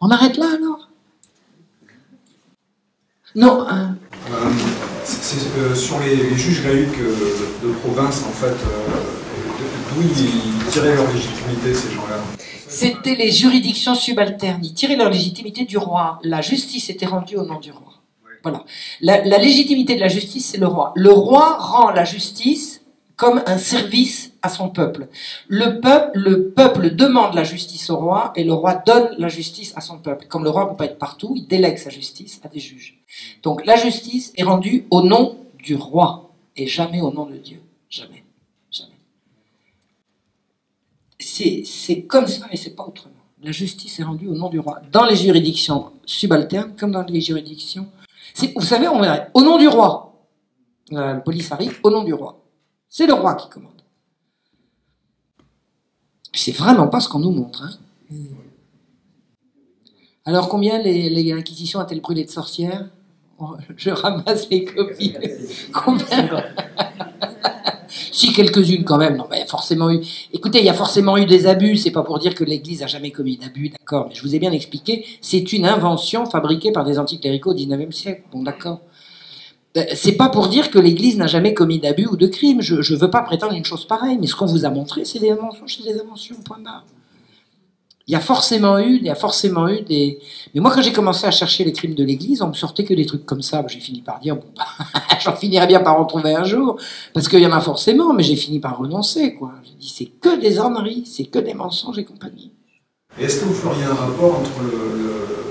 On arrête là alors? Non. Sur les juges laïcs de province, en fait, d'où ils tiraient leur légitimité, ces gens-là? C'était les juridictions subalternes. Ils tiraient leur légitimité du roi. La justice était rendue au nom du roi. Voilà. La légitimité de la justice, c'est le roi. Le roi rend la justice comme un service à son peuple. Le peuple demande la justice au roi et le roi donne la justice à son peuple. Comme le roi ne peut pas être partout, il délègue sa justice à des juges. Donc la justice est rendue au nom du roi et jamais au nom de Dieu. Jamais. Jamais. C'est comme ça et c'est pas autrement. La justice est rendue au nom du roi. Dans les juridictions subalternes comme dans les juridictions... Vous savez, on verrait au nom du roi. La police arrive au nom du roi. C'est le roi qui commande. C'est vraiment pas ce qu'on nous montre. Hein. Alors combien les réquisitions a-t-elle brûlé de sorcières? Je ramasse les copies. Combien? Si, quelques-unes quand même. Non, il y a forcément eu... Écoutez, il y a forcément eu des abus. C'est pas pour dire que l'Église a jamais commis d'abus, d'accord. Mais je vous ai bien expliqué, c'est une invention fabriquée par des anticléricaux au XIXe siècle. Bon, d'accord. C'est pas pour dire que l'Église n'a jamais commis d'abus ou de crimes. Je veux pas prétendre une chose pareille, mais ce qu'on vous a montré, c'est des inventions chez des inventions, point barre. Il y a forcément eu des... Mais moi, quand j'ai commencé à chercher les crimes de l'Église, on me sortait que des trucs comme ça. J'ai fini par dire, bon, j'en finirais bien par en trouver un jour, parce qu'il y en a forcément, mais j'ai fini par renoncer, quoi. J'ai dit, c'est que des orneries, c'est que des mensonges et compagnie. Et est-ce que vous feriez un rapport entre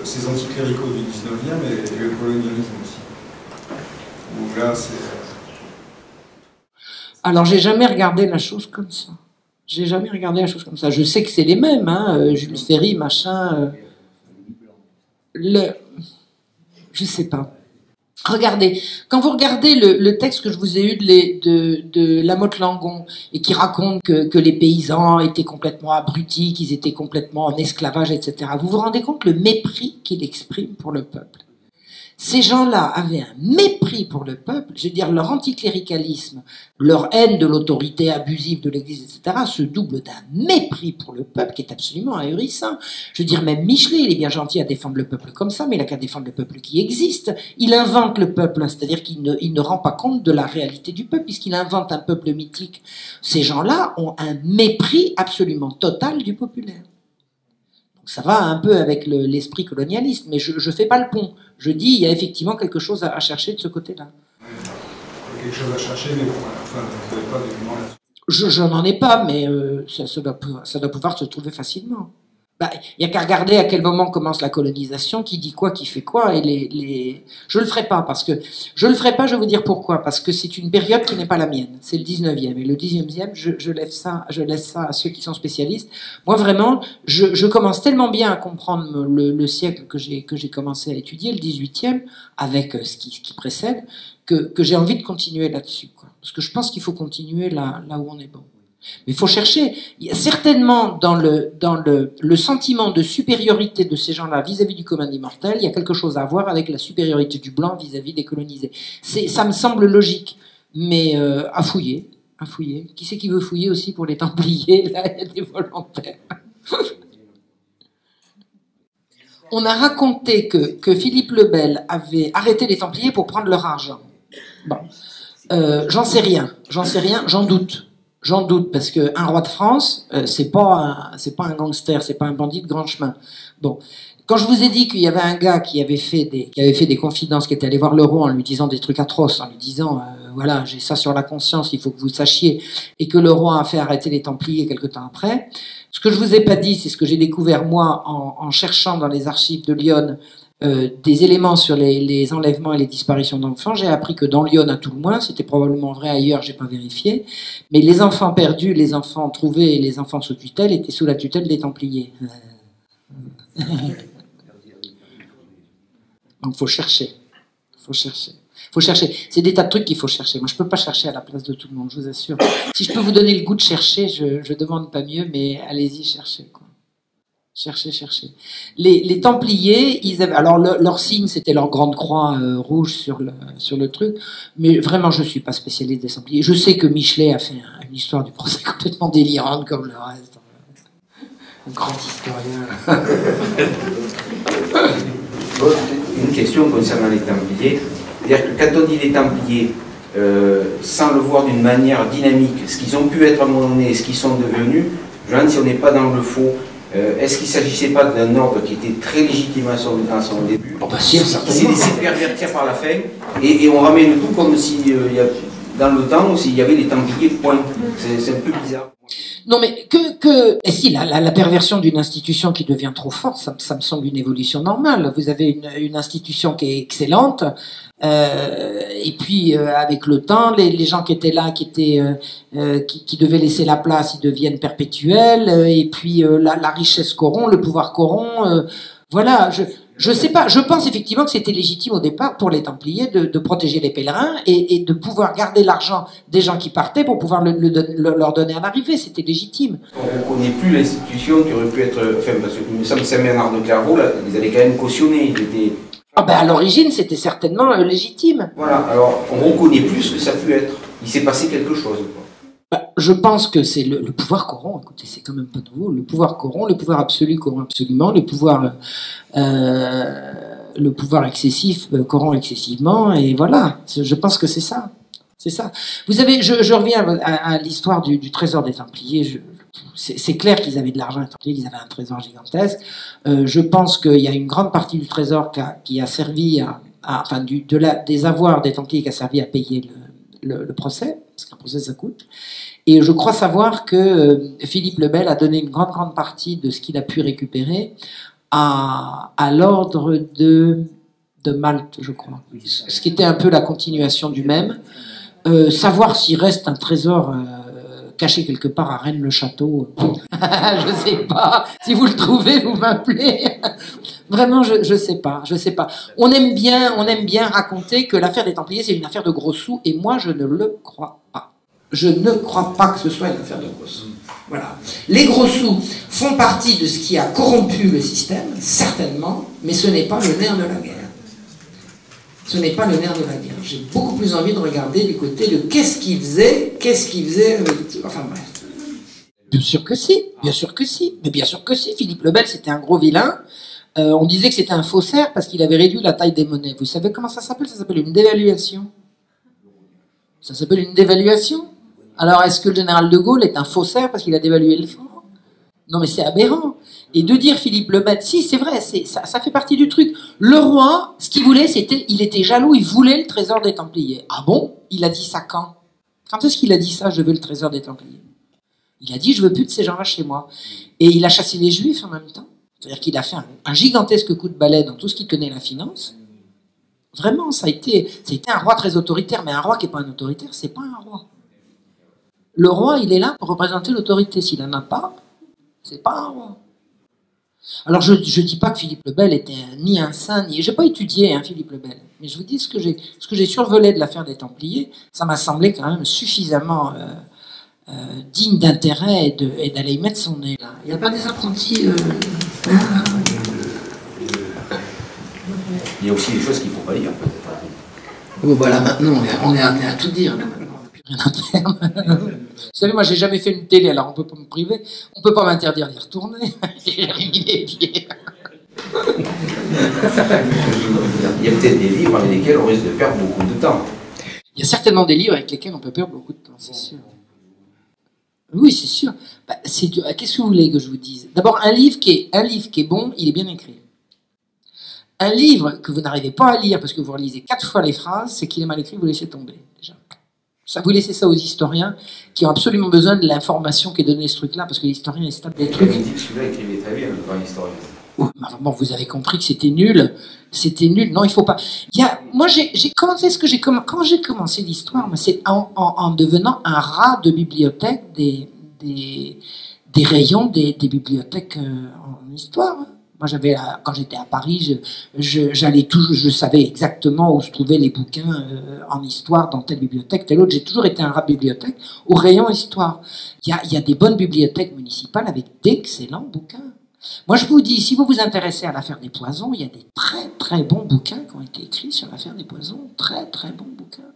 ces anticléricaux du 19e et le colonialisme aussi? Ou là, c'est... Alors, j'ai jamais regardé la chose comme ça. J'ai jamais regardé la chose comme ça. Je sais que c'est les mêmes, hein, Jules Ferry, machin. Je sais pas. Regardez, quand vous regardez le texte que je vous ai eu de Lamotte Langon et qui raconte que les paysans étaient complètement abrutis, qu'ils étaient complètement en esclavage, etc. Vous vous rendez compte le mépris qu'il exprime pour le peuple. Ces gens-là avaient un mépris pour le peuple, je veux dire, leur anticléricalisme, leur haine de l'autorité abusive de l'Église, etc., se double d'un mépris pour le peuple qui est absolument ahurissant. Je veux dire, même Michelet, il est bien gentil à défendre le peuple comme ça, mais il n'a qu'à défendre le peuple qui existe. Il invente le peuple, c'est-à-dire qu'il ne rend pas compte de la réalité du peuple, puisqu'il invente un peuple mythique. Ces gens-là ont un mépris absolument total du populaire. Ça va un peu avec l'esprit colonialiste, mais je ne fais pas le pont. Je dis il y a effectivement quelque chose à chercher de ce côté-là. Il y a quelque chose à chercher, mais bon, enfin, vous n'avez pas d'éléments là-dessus. Je n'en ai pas, mais ça doit pouvoir se trouver facilement. Il n'y a qu'à regarder à quel moment commence la colonisation, qui dit quoi, qui fait quoi, et je le ferai pas, parce que je le ferai pas, je vais vous dire pourquoi, parce que c'est une période qui n'est pas la mienne, c'est le 19e, et le 19e, je laisse ça à ceux qui sont spécialistes. Moi, vraiment, je commence tellement bien à comprendre le siècle que j'ai commencé à étudier, le 18e, avec ce qui précède, que j'ai envie de continuer là-dessus, quoi. Parce que je pense qu'il faut continuer là où on est bon. Mais il faut chercher. Il y a certainement dans le sentiment de supériorité de ces gens-là vis-à-vis du commun des mortels, il y a quelque chose à voir avec la supériorité du blanc vis-à-vis des colonisés. Ça me semble logique, mais à fouiller. Qui c'est qui veut fouiller aussi pour les Templiers? Là, il y a des volontaires. On a raconté que Philippe le Bel avait arrêté les Templiers pour prendre leur argent. Bon, j'en sais rien, j'en doute. J'en doute, parce qu'un roi de France, c'est pas un gangster, c'est pas un bandit de grand chemin. Bon. Quand je vous ai dit qu'il y avait un gars qui avait fait des confidences, qui était allé voir le roi en lui disant des trucs atroces, en lui disant, voilà, j'ai ça sur la conscience, il faut que vous sachiez, et que le roi a fait arrêter les Templiers quelque temps après. Ce que je vous ai pas dit, c'est ce que j'ai découvert moi en cherchant dans les archives de Lyon des éléments sur les enlèvements et les disparitions d'enfants. J'ai appris que dans Lyon, à tout le moins, c'était probablement vrai ailleurs, j'ai pas vérifié, mais les enfants perdus, les enfants trouvés et les enfants sous tutelle étaient sous la tutelle des Templiers. Donc faut chercher. C'est des tas de trucs qu'il faut chercher. Moi, je peux pas chercher à la place de tout le monde, je vous assure. Si je peux vous donner le goût de chercher, je demande pas mieux, mais allez-y, cherchez, quoi. Cherchez. Les Templiers, ils avaient, alors leur signe, c'était leur grande croix rouge sur le truc, mais vraiment, je suis pas spécialiste des Templiers. Je sais que Michelet a fait une histoire du procès complètement délirante, comme le reste. Un grand historien. Une question concernant les Templiers. C'est-à-dire que quand on dit les Templiers, sans le voir d'une manière dynamique, ce qu'ils ont pu être à un moment donné, ce qu'ils sont devenus, je me demande si on n'est pas dans le faux. Est-ce qu'il ne s'agissait pas d'un ordre qui était très légitime à son début, qui s'est laissé pervertir par la fin, et on ramène tout comme si, dans le temps, s'il y avait les Templiers, point. C'est un peu bizarre. Non, mais et si, la perversion d'une institution qui devient trop forte, ça me semble une évolution normale. Vous avez une institution qui est excellente, et puis avec le temps, les gens qui étaient là, qui devaient laisser la place, ils deviennent perpétuels, et puis la richesse corrompt, le pouvoir corrompt. Voilà, je sais pas, je pense effectivement que c'était légitime au départ pour les Templiers de protéger les pèlerins et de pouvoir garder l'argent des gens qui partaient pour pouvoir leur donner à l'arrivée, c'était légitime. On ne connaît plus l'institution qui aurait pu être, enfin, parce que il me semble que Saint-Bernard de Clairvaux, là, ils avaient quand même cautionné, ils étaient... Ah ben à l'origine, c'était certainement légitime. Voilà, alors on ne reconnaît plus ce que ça a pu être. Il s'est passé quelque chose, quoi. Je pense que c'est le pouvoir corrompt. Écoutez, c'est quand même pas nouveau. Le pouvoir corrompt, le pouvoir absolu corrompt absolument, le pouvoir excessif corrompt excessivement, et voilà. Je pense que c'est ça. C'est ça. Vous savez, je reviens à l'histoire du trésor des Templiers. C'est clair qu'ils avaient de l'argent, les Templiers, qu'ils avaient un trésor gigantesque. Je pense qu'il y a une grande partie du trésor qui a servi des avoirs des Templiers qui a servi à payer le procès, parce qu'un procès ça coûte. Et je crois savoir que Philippe le Bel a donné une grande partie de ce qu'il a pu récupérer à l'ordre de Malte, je crois. Ce qui était un peu la continuation du même. Savoir s'il reste un trésor caché quelque part à Rennes-le-Château, je sais pas. Si vous le trouvez, vous m'appelez. Vraiment, je sais pas. On aime bien raconter que l'affaire des Templiers, c'est une affaire de gros sous, et moi, je ne le crois pas. Je ne crois pas que ce soit une affaire de gros sous. Voilà. Les gros sous font partie de ce qui a corrompu le système, certainement, mais ce n'est pas le nerf de la guerre. Ce n'est pas le nerf de la guerre. J'ai beaucoup plus envie de regarder du côté de qu'est-ce qu'il faisait avec... Enfin bref. Bien sûr que si, bien sûr que si. Mais bien sûr que si, Philippe le Bel, c'était un gros vilain. On disait que c'était un faussaire parce qu'il avait réduit la taille des monnaies. Vous savez comment ça s'appelle? Ça s'appelle une dévaluation. Ça s'appelle une dévaluation. Alors, est-ce que le général de Gaulle est un faussaire parce qu'il a dévalué le franc? Non, mais c'est aberrant. Et de dire Philippe le Bel, si, c'est vrai, ça fait partie du truc. Le roi, ce qu'il voulait, il était jaloux, il voulait le trésor des Templiers. Ah bon? Il a dit ça quand? Quand est-ce qu'il a dit ça, je veux le trésor des Templiers? Il a dit, je veux plus de ces gens-là chez moi. Et il a chassé les Juifs en même temps. C'est-à-dire qu'il a fait un gigantesque coup de balai dans tout ce qui tenait la finance. Vraiment, ça a été un roi très autoritaire. Mais un roi qui n'est pas un autoritaire, c'est pas un roi. Le roi, il est là pour représenter l'autorité. S'il n'en a pas, c'est pas un roi. Alors, je ne dis pas que Philippe le Bel était ni un saint, ni... Je n'ai pas étudié Philippe le Bel. Mais je vous dis ce que j'ai survolé de l'affaire des Templiers, ça m'a semblé quand même suffisamment... digne d'intérêt et d'aller y mettre son nez là. Il n'y a pas des apprentis. Il y a aussi des choses qu'il ne faut pas dire. Bon, voilà, maintenant, on est amené à tout dire. Là, maintenant, on n'a plus rien à faire. Vous savez, moi, j'ai jamais fait une télé, alors on ne peut pas me priver. On ne peut pas m'interdire d'y retourner. J'ai mis les pieds. Il y a peut-être des livres avec lesquels on risque de perdre beaucoup de temps. Il y a certainement des livres avec lesquels on peut perdre beaucoup de temps, c'est sûr. Oui, c'est sûr. Bah, qu'est-ce que vous voulez que je vous dise? D'abord, un livre qui est bon, il est bien écrit. Un livre que vous n'arrivez pas à lire parce que vous relisez 4 fois les phrases, c'est qu'il est mal écrit, vous laissez tomber. Déjà. Ça, vous laissez ça aux historiens qui ont absolument besoin de l'information qui est donnée ce truc-là, parce que l'historien, il se tape des trucs. Il dit que celui-là écrivait très bien, le grand historien. Bon, vous avez compris que c'était nul. C'était nul. Non, il faut pas. Moi, quand j'ai commencé l'histoire, c'est en devenant un rat de bibliothèque des rayons des bibliothèques en histoire. Moi, quand j'étais à Paris, j'allais toujours, je savais exactement où se trouvaient les bouquins en histoire dans telle bibliothèque, telle autre. J'ai toujours été un rat de bibliothèque au rayon histoire. Il y a des bonnes bibliothèques municipales avec d'excellents bouquins. Moi, je vous dis, si vous vous intéressez à l'affaire des poisons, il y a des très très bons bouquins qui ont été écrits sur l'affaire des poisons. Très très bons bouquins.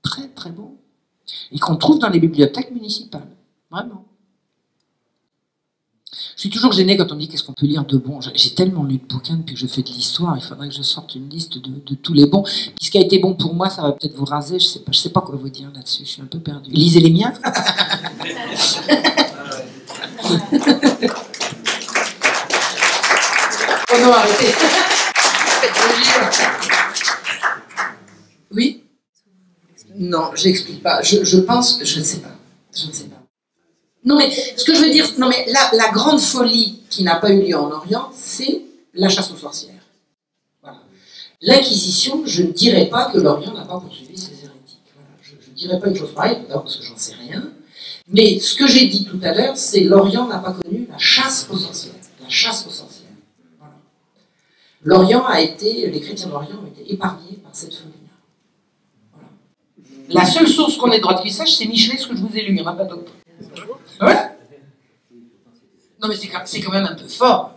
Très très bons. Et qu'on trouve dans les bibliothèques municipales. Vraiment. Je suis toujours gêné quand on me dit qu'est-ce qu'on peut lire de bon. J'ai tellement lu de bouquins depuis que je fais de l'histoire, il faudrait que je sorte une liste de tous les bons. Puis ce qui a été bon pour moi, ça va peut-être vous raser, je sais pas quoi vous dire là-dessus, je suis un peu perdu. Lisez les miens. Oh non, arrêtez. Oui? Non, j'explique pas. Je pense, je ne sais pas. Je ne sais pas. Non mais, ce que je veux dire, non mais la grande folie qui n'a pas eu lieu en Orient, c'est la chasse aux sorcières. Voilà. L'Inquisition, je ne dirais pas que l'Orient n'a pas poursuivi ses hérétiques. Voilà. Je ne dirais pas une chose pareille, d'abord parce que j'en sais rien. Mais ce que j'ai dit tout à l'heure, c'est l'Orient n'a pas connu la chasse aux sorcières. La chasse aux sorcières. Voilà. Les chrétiens d'Orient ont été épargnés par cette folie-là. Voilà. La seule source qu'on ait droit de cuissage, c'est Michelet, ce que je vous ai lu, il n'y en a pas d'autre. Ouais. Non mais c'est quand même un peu fort.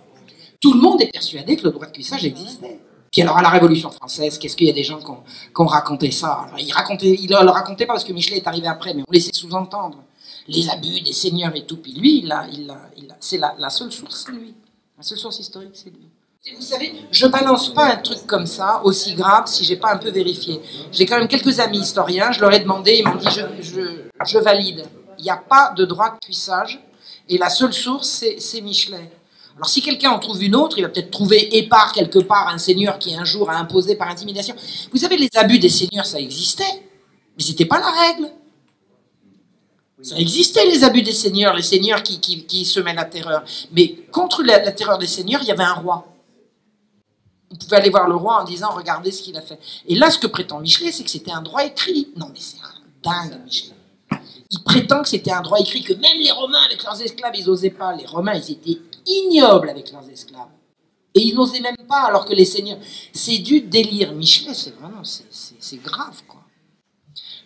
Tout le monde est persuadé que le droit de cuissage existait. Puis alors à la Révolution française, qu'est-ce qu'il y a des gens qui ont raconté ça? Alors, ils ne le racontaient pas parce que Michelet est arrivé après, mais on laissait sous-entendre les abus des seigneurs et tout. Puis lui, c'est la seule source, c'est lui. La seule source historique, c'est lui. Et vous savez, je balance pas un truc comme ça, aussi grave, si j'ai pas un peu vérifié. J'ai quand même quelques amis historiens, je leur ai demandé, ils m'ont dit je valide. Il n'y a pas de droit de cuissage, et la seule source, c'est Michelet. Alors si quelqu'un en trouve une autre, il va peut-être trouver épars quelque part un seigneur qui un jour a imposé par intimidation. Vous savez, les abus des seigneurs, ça existait, mais c'était pas la règle. Ça existait, les abus des seigneurs, les seigneurs qui semaient la terreur. Mais contre la terreur des seigneurs, il y avait un roi. On pouvait aller voir le roi en disant, regardez ce qu'il a fait. Et là, ce que prétend Michelet, c'est que c'était un droit écrit. Non, mais c'est un dingue, Michelet. Il prétend que c'était un droit écrit, que même les Romains, avec leurs esclaves, ils n'osaient pas. Les Romains, ils étaient ignobles avec leurs esclaves. Et ils n'osaient même pas, alors que les seigneurs... C'est du délire. Michelet, c'est vraiment... C'est grave, quoi.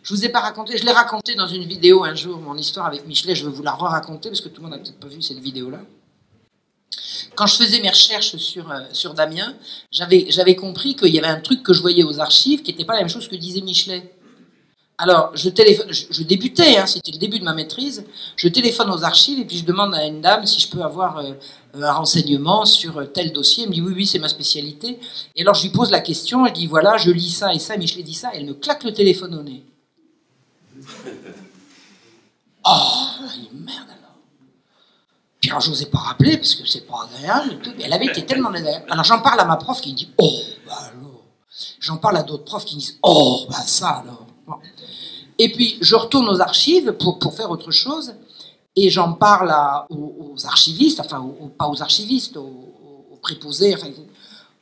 Je vous ai pas raconté... Je l'ai raconté dans une vidéo un jour, mon histoire avec Michelet. Je vais vous la re-raconter, parce que tout le monde n'a peut-être pas vu cette vidéo-là. quand je faisais mes recherches sur Damien, j'avais compris qu'il y avait un truc que je voyais aux archives qui n'était pas la même chose que disait Michelet. Alors, je débutais, hein, c'était le début de ma maîtrise, je téléphone aux archives et puis je demande à une dame si je peux avoir un renseignement sur tel dossier. Elle me dit oui, c'est ma spécialité. Et alors, je lui pose la question, je dis voilà, je lis ça et ça, Michelet dit ça, et elle me claque le téléphone au nez. Oh, merde alors. Puis alors, j'osais pas rappeler parce que c'est pas agréable et tout. Elle avait été tellement désagréable. Alors, j'en parle à ma prof qui me dit oh, bah alors. J'en parle à d'autres profs qui me disent oh, bah ça alors. Bon. Et puis, je retourne aux archives pour faire autre chose, et j'en parle aux archivistes, enfin, pas aux archivistes, aux préposés, enfin,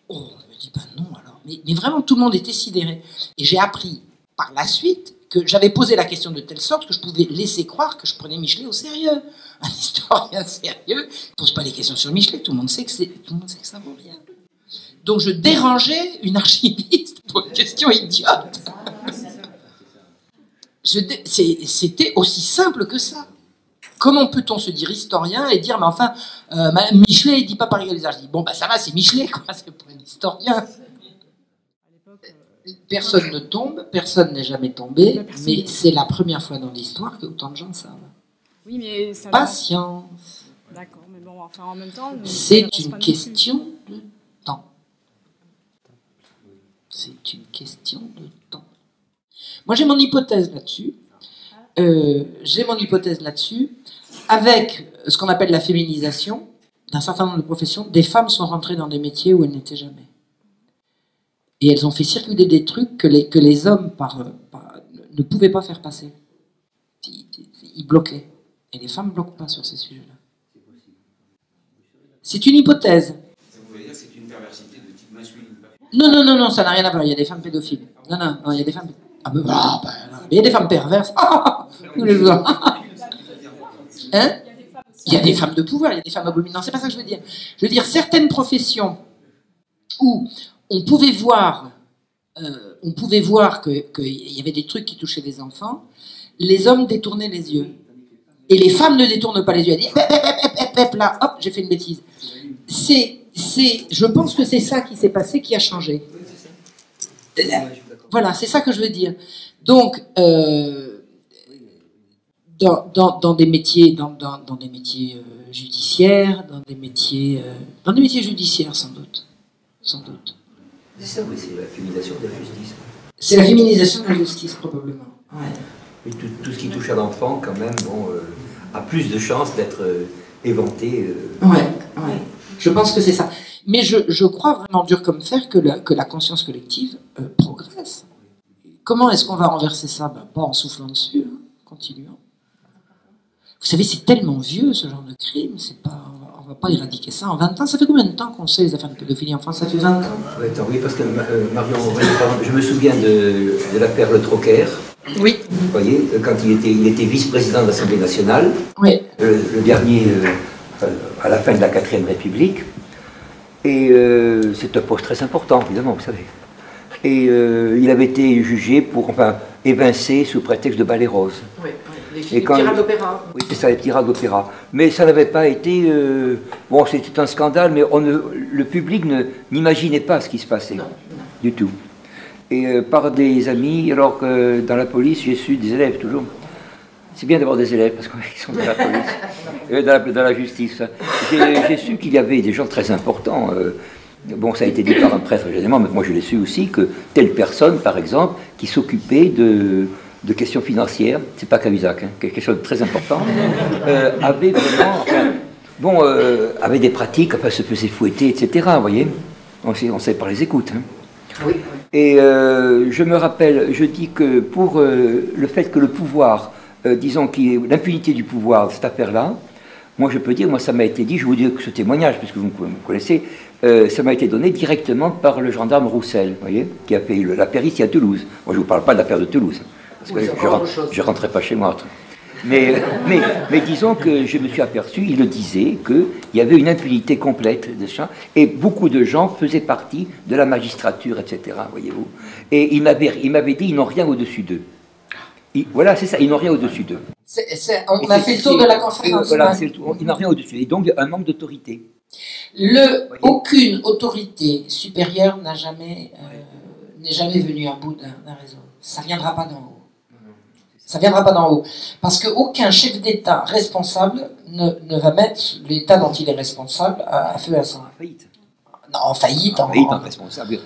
oh, on me dit, ben non, alors. Mais vraiment, tout le monde était sidéré. Et j'ai appris, par la suite, que j'avais posé la question de telle sorte que je pouvais laisser croire que je prenais Michelet au sérieux. Un historien sérieux ne pose pas les questions sur Michelet, tout le monde sait que ça vaut rien. Donc, je dérangeais une archiviste pour une question idiote. C'était aussi simple que ça. Comment peut-on se dire historien et dire, mais enfin, Michelet, il dit pas par égalisation. Je dis, bon, bah ça va, c'est Michelet, quoi, c'est pas un historien. Personne ne tombe, personne n'est jamais tombé, mais c'est la première fois dans l'histoire que autant de gens savent. Oui, mais ça patience. D'accord, mais bon, enfin, en même temps... C'est une question de temps. C'est une question de temps. Moi, j'ai mon hypothèse là-dessus. Avec ce qu'on appelle la féminisation d'un certain nombre de professions, des femmes sont rentrées dans des métiers où elles n'étaient jamais. Et elles ont fait circuler des trucs que les hommes ne pouvaient pas faire passer. Ils bloquaient. Et les femmes ne bloquent pas sur ces sujets-là. C'est une hypothèse. Ça voulait dire que c'est une perversité de type masculin. Non, ça n'a rien à voir. Il y a des femmes pédophiles. Non, il y a des femmes... mais il y a des femmes perverses. Tous les jours. Hein? Il y a des femmes de pouvoir, il y a des femmes abominables. C'est pas ça que je veux dire. Je veux dire, certaines professions où on pouvait voir qu'il y avait des trucs qui touchaient les enfants, les hommes détournaient les yeux. Et les femmes ne détournent pas les yeux. Elles disent, là, hop, j'ai fait une bêtise. Je pense que c'est ça qui s'est passé, qui a changé. Voilà, c'est ça que je veux dire. Donc, dans des métiers, dans des métiers judiciaires, dans des métiers judiciaires, sans doute. C'est ça, oui, c'est la féminisation de la justice. C'est la féminisation de la justice, probablement. Ouais. Et tout ce qui touche à l'enfant, quand même, a plus de chances d'être éventé. Ouais. Je pense que c'est ça. Mais je crois vraiment dur comme fer que la conscience collective progresse. Comment est-ce qu'on va renverser ça? Pas en soufflant dessus, hein, continuant. Vous savez, c'est tellement vieux ce genre de crime, on va pas éradiquer ça en 20 ans. Ça fait combien de temps qu'on sait les affaires de pédophilie en France? Ça fait 20 ans. Oui, parce que Marion, je me souviens de l'affaire Le Troquer. Oui. Vous voyez, quand il était vice-président de l'Assemblée nationale, oui. Le dernier, à la fin de la 4e République. Et c'est un poste très important, évidemment, vous savez. Et il avait été jugé évincé sous prétexte de ballet rose. Oui, les tirades d'opéra. Oui, c'est ça, les tirades d'opéra. Mais ça n'avait pas été... bon, c'était un scandale, mais le public n'imaginait pas ce qui se passait. Non. Du tout. Et par des amis, alors que dans la police, j'ai su, des élèves toujours... C'est bien d'avoir des élèves, parce qu'ils sont dans la police, dans la justice. J'ai su qu'il y avait des gens très importants. Bon, ça a été dit par un prêtre, généralement, mais moi je l'ai su aussi, que telle personne, par exemple, qui s'occupait de questions financières, c'est pas Cahuzac, hein, quelque chose de très important, avait vraiment, avait des pratiques, se faisait fouetter, etc., vous voyez, on sait par les écoutes. Hein. Oui. Et je me rappelle, je dis que pour le fait que le pouvoir, disons l'impunité du pouvoir de cette affaire-là, moi je peux dire, ça m'a été dit, je vous dis que ce témoignage, puisque vous me connaissez, ça m'a été donné directement par le gendarme Roussel, vous voyez, qui a fait la péritie à Toulouse. Moi je ne vous parle pas de l'affaire de Toulouse, parce que je ne rentrais pas chez moi. Mais disons que je me suis aperçu, il le disait, qu'il y avait une impunité complète de ça, et beaucoup de gens faisaient partie de la magistrature, etc., voyez-vous. Et il m'avait dit, ils n'ont rien au-dessus d'eux. Voilà, c'est ça, ils n'ont rien au-dessus d'eux. On a fait le tour de la conférence. Voilà, ils n'ont rien au-dessus. Et donc, un manque d'autorité. Aucune autorité supérieure n'est jamais venue à bout d'un réseau. Ça ne viendra pas d'en haut. Ça ne viendra pas d'en haut. Parce qu'aucun chef d'État responsable ne va mettre l'État dont il est responsable à feu et à sang. En faillite. Non, en faillite. En faillite, en responsable.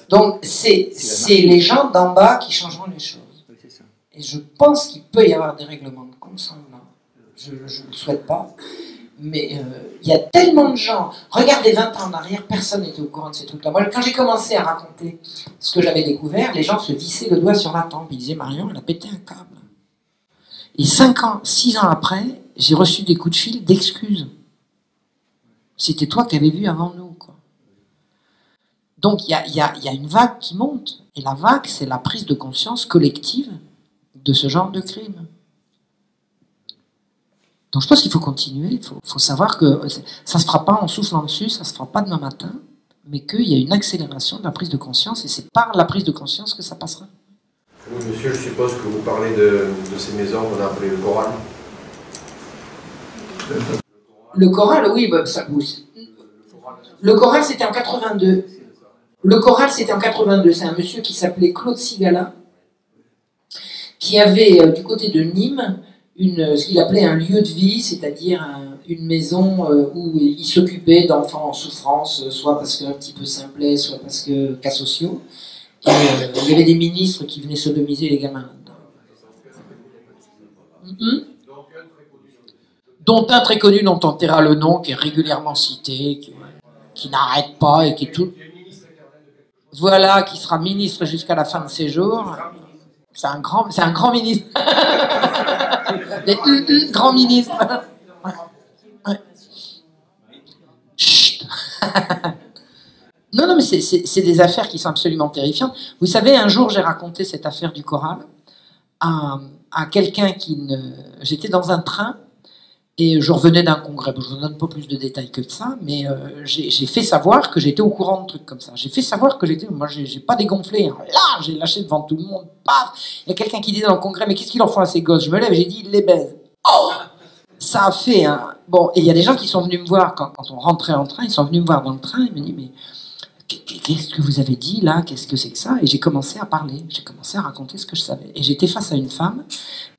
Donc, c'est les gens d'en bas qui changeront les choses. Oui, c'est ça. Et je pense qu'il peut y avoir des règlements de compte sans là. Je ne le souhaite pas. Mais il y a tellement de gens. Regardez, 20 ans en arrière, personne n'était au courant de ces trucs-là. Moi, quand j'ai commencé à raconter ce que j'avais découvert, les gens se vissaient le doigt sur la tempe. Ils disaient, Marion, elle a pété un câble. Et 6 ans après, j'ai reçu des coups de fil d'excuses. C'était toi qui avais vu avant nous, quoi. Donc, il y a une vague qui monte. Et la vague, c'est la prise de conscience collective de ce genre de crime. Donc je pense qu'il faut continuer, il faut savoir que ça ne se fera pas en soufflant dessus, ça ne se fera pas demain matin, mais qu'il y a une accélération de la prise de conscience, et c'est par la prise de conscience que ça passera. Oui, monsieur, je suppose que vous parlez de ces maisons qu'on a appelées le Choral. Le Choral, oui, bah, ça pousse. Le Choral, c'était en 82. Le Choral, c'était en 82. C'est un monsieur qui s'appelait Claude Sigala, qui avait, du côté de Nîmes, ce qu'il appelait un lieu de vie, c'est-à-dire une maison où il s'occupait d'enfants en souffrance, soit parce qu'un petit peu simplet, soit parce que cas sociaux. Et il y avait des ministres qui venaient sodomiser les gamins. Dont un très connu, dont on taira le nom, qui est régulièrement cité, qui n'arrête pas et qui est tout... Voilà, qui sera ministre jusqu'à la fin de ses jours. C'est un grand ministre. Grand ministre. Ouais. Chut. Non, mais c'est des affaires qui sont absolument terrifiantes. Vous savez, un jour, j'ai raconté cette affaire du Choral à quelqu'un J'étais dans un train et je revenais d'un congrès. Je ne vous donne pas plus de détails que ça, mais j'ai fait savoir que j'étais au courant de trucs comme ça. J'ai fait savoir que moi, j'ai pas dégonflé. Hein. Là, j'ai lâché devant tout le monde. Paf. Il y a quelqu'un qui disait dans le congrès, mais qu'est-ce qu'ils en font à ces gosses? Je me lève, j'ai dit, ils les baisent. Oh, ça a fait un... Bon, et il y a des gens qui sont venus me voir quand on rentrait en train, ils sont venus me voir dans le train, ils me disent, mais qu'est-ce que vous avez dit là? Qu'est-ce que c'est que ça? Et j'ai commencé à parler, j'ai commencé à raconter ce que je savais. Et j'étais face à une femme,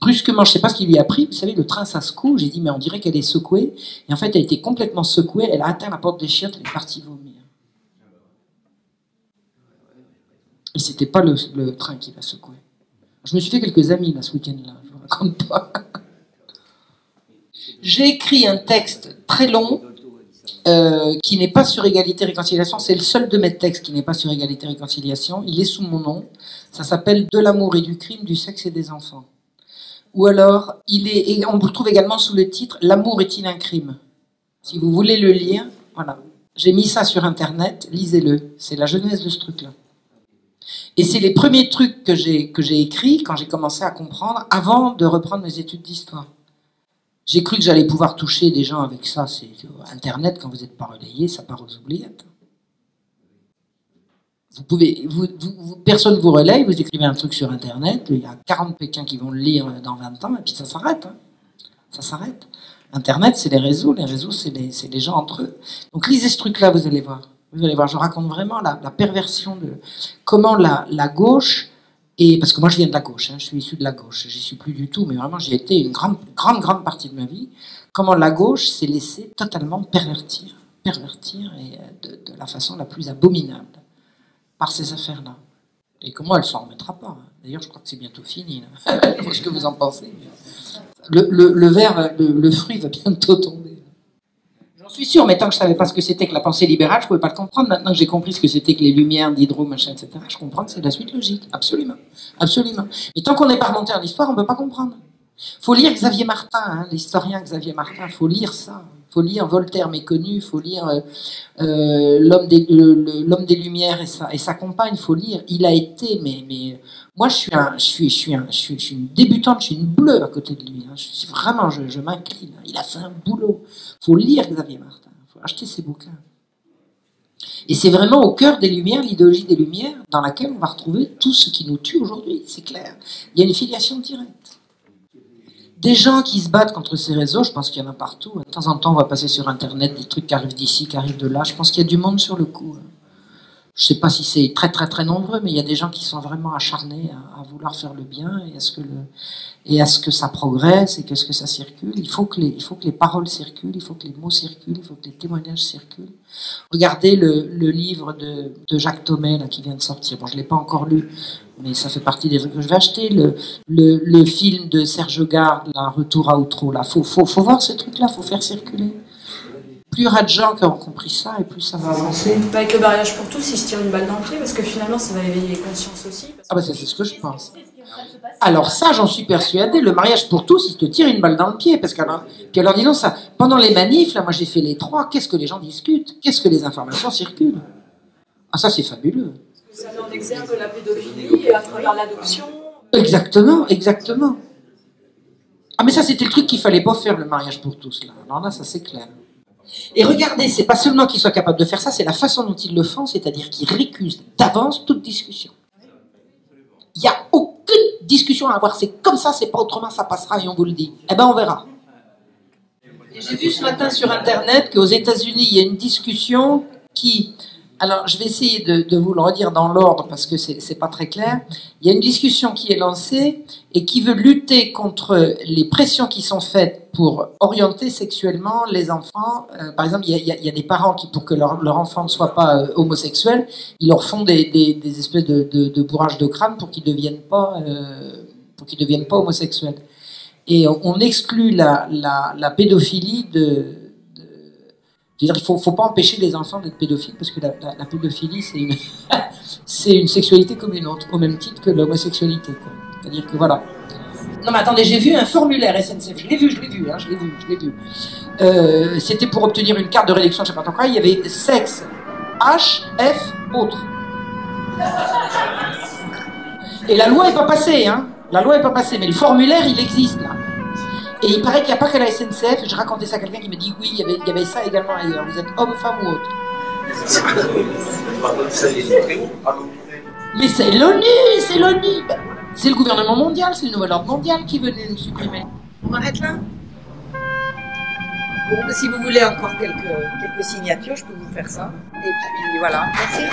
brusquement, je ne sais pas ce qui lui a pris, vous savez, le train ça secoue, j'ai dit, mais on dirait qu'elle est secouée. Et en fait, elle était complètement secouée, elle a atteint la porte des chiottes, elle est partie vomir. Et c'était pas le train qui l'a secouée. Je me suis fait quelques amis là, ce week-end-là, je vous raconte pas. J'ai écrit un texte très long qui n'est pas sur égalité-réconciliation. C'est le seul de mes textes qui n'est pas sur égalité-réconciliation. Il est sous mon nom. Ça s'appelle « De l'amour et du crime, du sexe et des enfants ». Ou alors, on le trouve également sous le titre « L'amour est-il un crime ?» Si vous voulez le lire, voilà. J'ai mis ça sur Internet, lisez-le. C'est la genèse de ce truc-là. Et c'est les premiers trucs que j'ai écrits quand j'ai commencé à comprendre, avant de reprendre mes études d'histoire. J'ai cru que j'allais pouvoir toucher des gens avec ça. C'est Internet, quand vous n'êtes pas relayé, ça part aux oubliettes. Personne ne vous relaye, vous écrivez un truc sur Internet, il y a 40 Pékins qui vont le lire dans 20 ans, et puis ça s'arrête. Hein. Ça s'arrête. Internet, c'est les réseaux, c'est les gens entre eux. Donc lisez ce truc-là, vous allez voir. Vous allez voir, je raconte vraiment la perversion de comment la gauche... Et parce que moi je viens de la gauche, hein, je suis issu de la gauche, j'y suis plus du tout, mais vraiment j'y ai été une grande partie de ma vie. Comment la gauche s'est laissée totalement pervertir et de la façon la plus abominable par ces affaires-là. Et comment elle s'en remettra pas. Hein. D'ailleurs, je crois que c'est bientôt fini. Je sais ce que vous en pensez. Le fruit va bientôt tomber. Je suis sûr, mais tant que je ne savais pas ce que c'était que la pensée libérale, je ne pouvais pas le comprendre. Maintenant que j'ai compris ce que c'était que les lumières, Diderot, machin, etc., je comprends que c'est la suite logique. Absolument. Absolument. Mais tant qu'on n'est pas remonté en histoire, on ne peut pas comprendre. Il faut lire Xavier Martin, hein, l'historien Xavier Martin, il faut lire ça. Il faut lire Voltaire méconnu, il faut lire l'homme des Lumières et sa compagne, il faut lire. Il a été, mais moi je suis une débutante, je suis une bleue à côté de lui. Hein. Je m'incline. Il a fait un boulot. Il faut lire Xavier Martin, il faut acheter ses bouquins. Et c'est vraiment au cœur des Lumières, l'idéologie des Lumières, dans laquelle on va retrouver tout ce qui nous tue aujourd'hui, c'est clair. Il y a une filiation directe. Des gens qui se battent contre ces réseaux, je pense qu'il y en a partout. De temps en temps, on va passer sur Internet, des trucs qui arrivent d'ici, qui arrivent de là. Je pense qu'il y a du monde sur le coup. Je ne sais pas si c'est très très très nombreux, mais il y a des gens qui sont vraiment acharnés à vouloir faire le bien et à ce que ça progresse et qu'est-ce que ça circule. Il faut que les paroles circulent, il faut que les mots circulent, il faut que les témoignages circulent. Regardez le livre de Jacques Thomé là, qui vient de sortir. Bon, je ne l'ai pas encore lu, mais ça fait partie des trucs que je vais acheter. Le film de Serge Garde, là, Retour à Outreau. Là, faut voir ces trucs-là, faut faire circuler. Plus il y aura de gens qui auront compris ça, et plus ça va avancer. Avec le mariage pour tous, ils se tirent une balle dans le pied, parce que finalement, ça va éveiller les consciences aussi. Ah bah c'est ce que je pense. Alors ça, j'en suis persuadée, le mariage pour tous, il te tire une balle dans le pied, parce qu'alors, puis alors disons ça, pendant les manifs, là, moi j'ai fait les 3, qu'est-ce que les gens discutent? Qu'est-ce que les informations circulent? Ah ça c'est fabuleux. Ça met en exergue la pédophilie et à travers l'adoption. Exactement, exactement. Ah mais ça c'était le truc qu'il fallait pas faire, le mariage pour tous, là. Alors là, ça c'est clair. Et regardez, c'est pas seulement qu'ils soient capables de faire ça, c'est la façon dont ils le font, c'est-à-dire qu'ils récusent d'avance toute discussion. Il n'y a aucune discussion à avoir, c'est comme ça, c'est pas autrement, ça passera et on vous le dit. Eh ben on verra. Et j'ai vu ce matin sur Internet qu'aux États-Unis, il y a une discussion qui... Alors, je vais essayer de vous le redire dans l'ordre parce que c'est pas très clair. Il y a une discussion qui est lancée et qui veut lutter contre les pressions qui sont faites pour orienter sexuellement les enfants. Par exemple, il y a des parents qui, pour que leur enfant ne soit pas homosexuel, ils leur font des espèces de bourrage de crâne pour qu'ils deviennent pas homosexuels. Et on exclut la pédophilie c'est-à-dire qu'il ne faut pas empêcher les enfants d'être pédophiles parce que la pédophilie, c'est une sexualité comme une autre, au même titre que l'homosexualité. C'est-à-dire que voilà. Non mais attendez, j'ai vu un formulaire SNCF, je l'ai vu. C'était pour obtenir une carte de réduction, je ne sais pas quoi, il y avait sexe, H, F, autre. Et la loi n'est pas passée, hein. La loi n'est pas passée, mais le formulaire, il existe là. Et il paraît qu'il n'y a pas qu'à la SNCF, je racontais ça à quelqu'un qui me dit oui, il y avait ça également ailleurs. Vous êtes homme, femme ou autre. Mais c'est l'ONU. C'est le gouvernement mondial, c'est le nouvel ordre mondial qui venait nous supprimer. On arrête là? Bon, si vous voulez encore quelques signatures, je peux vous faire ça. Et puis voilà, merci.